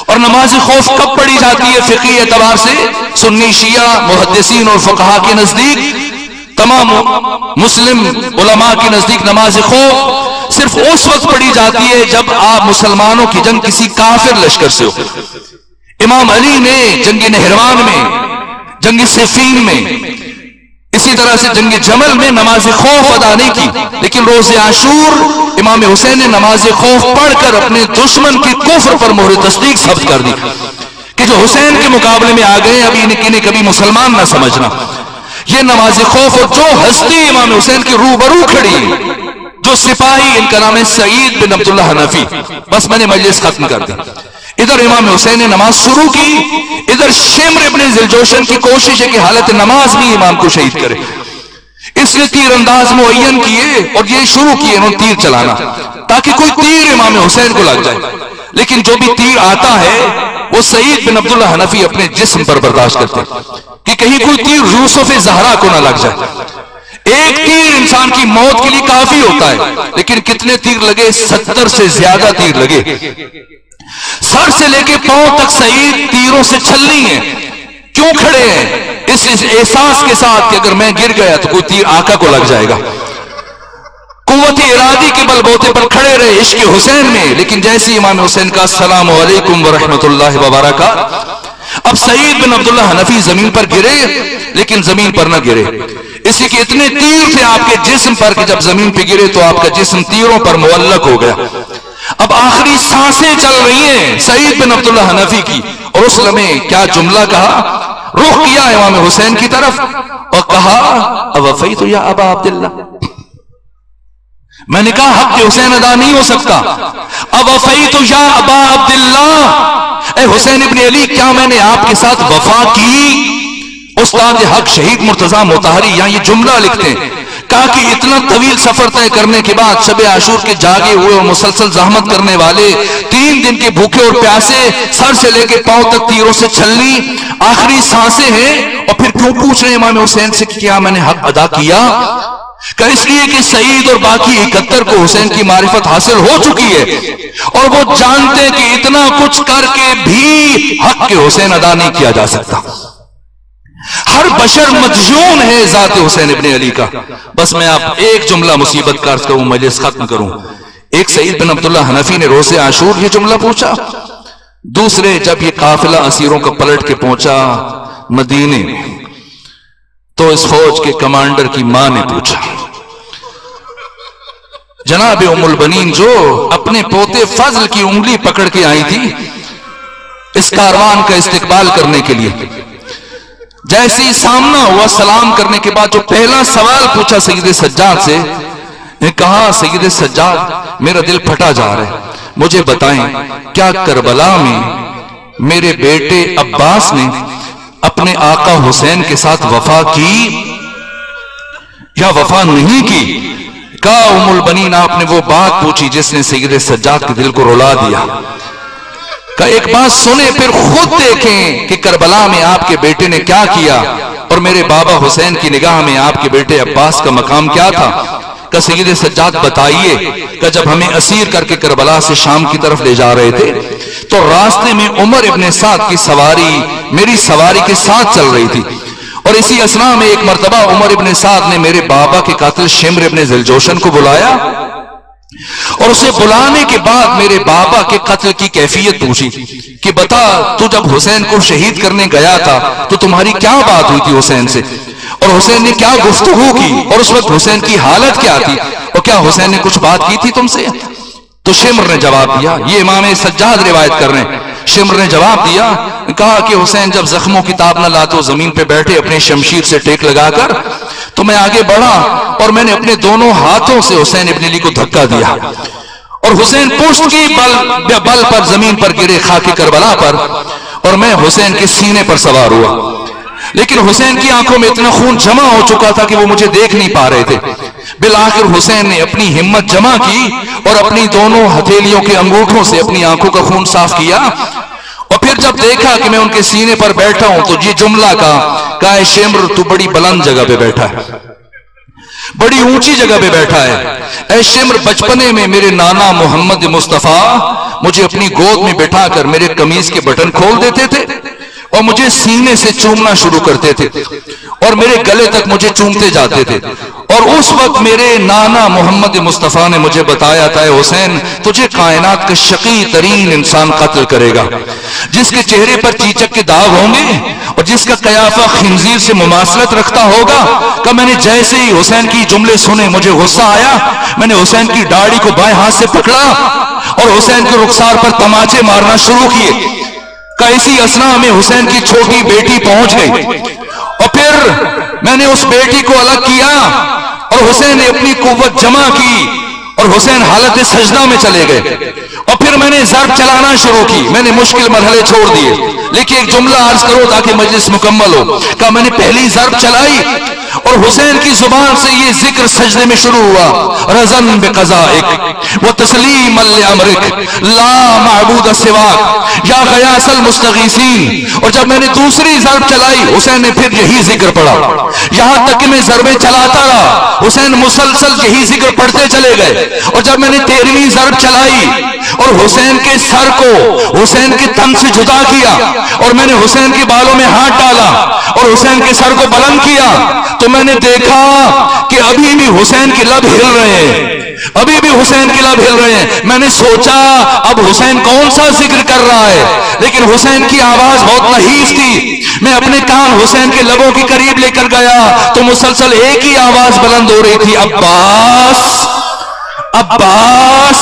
اور نماز خوف کب پڑھی جاتی ہے فقہی اعتبار سے؟ سنی شیعہ محدثین اور فقہا کے نزدیک، تمام مسلم علماء کے نزدیک نماز خوف صرف اس وقت پڑھی جاتی ہے جب آپ مسلمانوں کی جنگ کسی کافر لشکر سے ہو۔ امام علی نے جنگ نہروان میں، جنگ صفین میں، اسی طرح سے جنگ جمل میں نماز خوف ادا نہیں کی، لیکن روز عاشور امام حسین نے نماز خوف پڑھ کر اپنے دشمن کی کفر پر مہر تصدیق ثبت کر دی کہ جو حسین کے مقابلے میں آ گئے ابھی انہیں کبھی مسلمان نہ سمجھنا۔ یہ نماز خوف، اور جو ہستی امام حسین کے روبرو کھڑی، جو سپاہی، ان کا نام ہے سعید بن عبداللہ حنفی۔ بس میں نے مجلس ختم کر دی۔ ادھر امام حسین نے نماز شروع کی، ادھر شمر ابن ذوالجوشن کی کوشش ہے کہ حالت نماز میں امام کو شہید کرے، اس نے تیر انداز معین کیے اور یہ شروع کیے انہوں نے تیر چلانا تاکہ کوئی تیر امام حسین کو لگ جائے، لیکن جو بھی تیر آتا ہے وہ سعید بن عبداللہ حنفی اپنے جسم پر برداشت کرتے کہ کہیں کوئی تیر یوسف زہرا کو نہ لگ جائے۔ ایک تیر انسان کی موت کے لیے کافی ہوتا ہے، لیکن کتنے تیر لگے؟ 70 سے زیادہ تیر لگے، سر سے لے کے پاؤں تک سعید تیروں سے چھلنی ہے۔ کیوں کھڑے ہیں؟ اس احساس کے ساتھ کہ اگر میں گر گیا تو کوئی تیر آقا کو لگ جائے گا۔ قوت ارادی کے بل بوتے پر کھڑے رہے عشق حسین میں، لیکن جیسے امام حسین کا السلام علیکم ورحمۃ اللہ وبرکاتہ، اب سعید بن عبداللہ حنفی زمین پر گرے، لیکن زمین پر نہ گرے، اس لیے کہ اتنے تیر تھے آپ کے جسم پر کہ جب زمین پہ گرے تو آپ کا جسم تیروں پر معلق ہو گیا. اب آخری سانسیں چل رہی ہیں سعید بن عبداللہ حنفی کی، اور اس لمحے کیا جملہ کہا، رخ کیا امام حسین کی طرف اور کہا اوفیت یا ابا عبداللہ. میں نے کہا حق حسین ادا نہیں ہو سکتا. اوفیت یا ابا عبداللہ، اے حسین ابن علی کیا میں نے آپ کے ساتھ وفا کی؟ استاد حق شہید مرتضی مطہری یہاں یہ جملہ لکھتے ہیں، کہا کہ اتنا طویل سفر طے کرنے کے بعد شب عاشور کے جاگے ہوئے اور مسلسل زحمت کرنے والے، 3 دن کے بھوکے اور پیاسے، سر سے لے کے پاؤں تک تیروں سے چھلنی، آخری سانسیں ہیں، اور پھر کیوں پوچھ رہے ہیں امام حسین سے کہ کیا میں نے حق ادا کیا؟ کہ اس لیے کہ سعید اور باقی 71 کو حسین کی معرفت حاصل ہو چکی ہے، اور وہ جانتے کہ اتنا کچھ کر کے بھی حق کے حسین ادا نہیں کیا جا سکتا. ہر بشر مدیون ہے ذات حسین ابن علی کا. بس میں آپ ایک جملہ مصیبت کا عرض کروں، مجلس ختم کروں. ایک سعید بن عبداللہ حنفی نے روز عاشور یہ جملہ پوچھا. دوسرے جب یہ قافلہ اسیروں کا پلٹ کے پہنچا مدینے میں تو اس فوج کے کمانڈر کی ماں نے پوچھا، جناب ام البنین جو اپنے پوتے فضل کی انگلی پکڑ کے آئی تھی اس کاروان کا استقبال کرنے کے لیے، جیسے ہی سامنا ہوا سلام کرنے کے بعد جو پہلا سوال پوچھا سید سجاد سے، نے کہا سید سجاد میرا دل پھٹا جا رہا ہے، مجھے بتائیں کیا کربلا میں میرے بیٹے عباس نے اپنے آقا حسین کے ساتھ وفا کی یا وفا نہیں کی؟ کہا ام البنین آپ نے وہ بات پوچھی جس نے سید سجاد کے دل کو رلا دیا. کہ ایک بات سنیں پھر خود دیکھیں کہ کربلا میں آپ کے بیٹے نے کیا کیا اور میرے بابا حسین کی نگاہ میں آپ کے بیٹے عباس کا مقام کیا تھا. کہ سید سجاد بتائیے کہ جب ہمیں اسیر کر کے کربلا سے شام کی طرف لے جا رہے تھے تو راستے میں عمر ابن سعد کی سواری میری سواری کے ساتھ چل رہی تھی، اور اسی اثناء میں ایک مرتبہ عمر ابن سعد نے میرے بابا کے قاتل شمر ابن ذوالجوشن کو بلایا، اور اسے بلانے کے بعد میرے بابا کے قتل کی کیفیت پوچھی کہ بتا تو جب حسین کو شہید کرنے گیا تھا تو تمہاری کیا بات ہوئی تھی حسین سے، اور حسین نے کیا گفتگو کی، اور اس وقت حسین کی حالت کیا تھی، اور کیا حسین نے کچھ بات کی تھی تم سے؟ تو شمر نے جواب دیا، یہ امام سجاد روایت کر رہے ہیں، شمر نے جواب دیا، کہا کہ حسین جب زخموں کی تاب نہ لاتے زمین پہ بیٹھے اپنے شمشیر سے ٹیک لگا کر تو میں آگے بڑھا اور میں نے اپنے دونوں ہاتھوں سے حسین ابن علی کو دھکا دیا، اور حسین پشت کی بل پر زمین پر گرے خاک کربلا پر، اور میں حسین کے سینے پر سوار ہوا. لیکن حسین کی آنکھوں میں اتنا خون جمع ہو چکا تھا کہ وہ مجھے دیکھ نہیں پا رہے تھے. بالآخر حسین نے اپنی ہمت جمع کی اور اپنی دونوں ہتھیلیوں کے انگوٹھوں سے اپنی آنکھوں کا خون صاف کیا، اور پھر جب دیکھا کہ میں ان کے سینے پر بیٹھا ہوں تو یہ جملہ کہا اے شمر تو بڑی بلند جگہ پہ بیٹھا ہے، بڑی اونچی جگہ پہ بیٹھا ہے. اے شمر بچپنے میں میرے نانا محمد مصطفیٰ مجھے اپنی گود میں بٹھا کر میرے قمیض کے بٹن کھول دیتے تھے اور مجھے سینے سے چومنا شروع کرتے تھے اور میرے گلے تک مجھے چومتے جاتے تھے، اور اس وقت میرے نانا محمد مصطفیٰ نے مجھے بتایا تھا اے حسین تجھے کائنات کا شقی ترین انسان قتل کرے گا، جس کے چہرے پر چیچک کے داغ ہوں گے اور جس کا قیافہ خنزیر سے مماثلت رکھتا ہوگا. کہ میں نے جیسے ہی حسین کی جملے سنے مجھے غصہ آیا، میں نے حسین کی داڑھی کو بائیں ہاتھ سے پکڑا اور حسین کے رخسار پر تماچے مارنا شروع کیے. کہ اسی اثناء میں حسین کی چھوٹی بیٹی پہنچ گئی، اور پھر میں نے اس بیٹی کو الگ کیا اور حسین نے اپنی قوت جمع کی اور حسین حالت سجدہ میں چلے گئے، اور پھر میں نے ضرب چلانا شروع کی. میں نے مشکل مرحلے چھوڑ دیے، لیکن ایک جملہ عرض کرو تاکہ مجلس مکمل ہو. کہ میں نے پہلی ضرب چلائی اور حسین کی زبان سے یہ ذکر سجدے میں شروع ہوا، رضن بقضائک وتسلیما لامرک لا معبود سواک یا غیاث المستغیثین. اور جب میں نے دوسری ضرب چلائی حسین نے پھر یہی ذکر پڑھا، یہاں تک کہ میں ضربیں چلاتا رہا حسین مسلسل یہی ذکر پڑھتے چلے گئے. اور جب میں نے 13ویں ضرب چلائی اور حسین کے سر کو حسین کے تن سے جدا کیا اور میں نے حسین کے بالوں میں ہاتھ ڈالا اور حسین کے سر کو بلند کیا تو میں نے دیکھا کہ ابھی بھی حسین کے لب ہل رہے ہیں، ابھی بھی حسین کے لب ہل رہے ہیں. میں نے سوچا اب حسین کون سا ذکر کر رہا ہے, لیکن حسین کی آواز بہت نحیف تھی. میں اپنے کان حسین کے لبوں کے قریب لے کر گیا تو مسلسل ایک ہی آواز بلند ہو رہی تھی, عباس عباس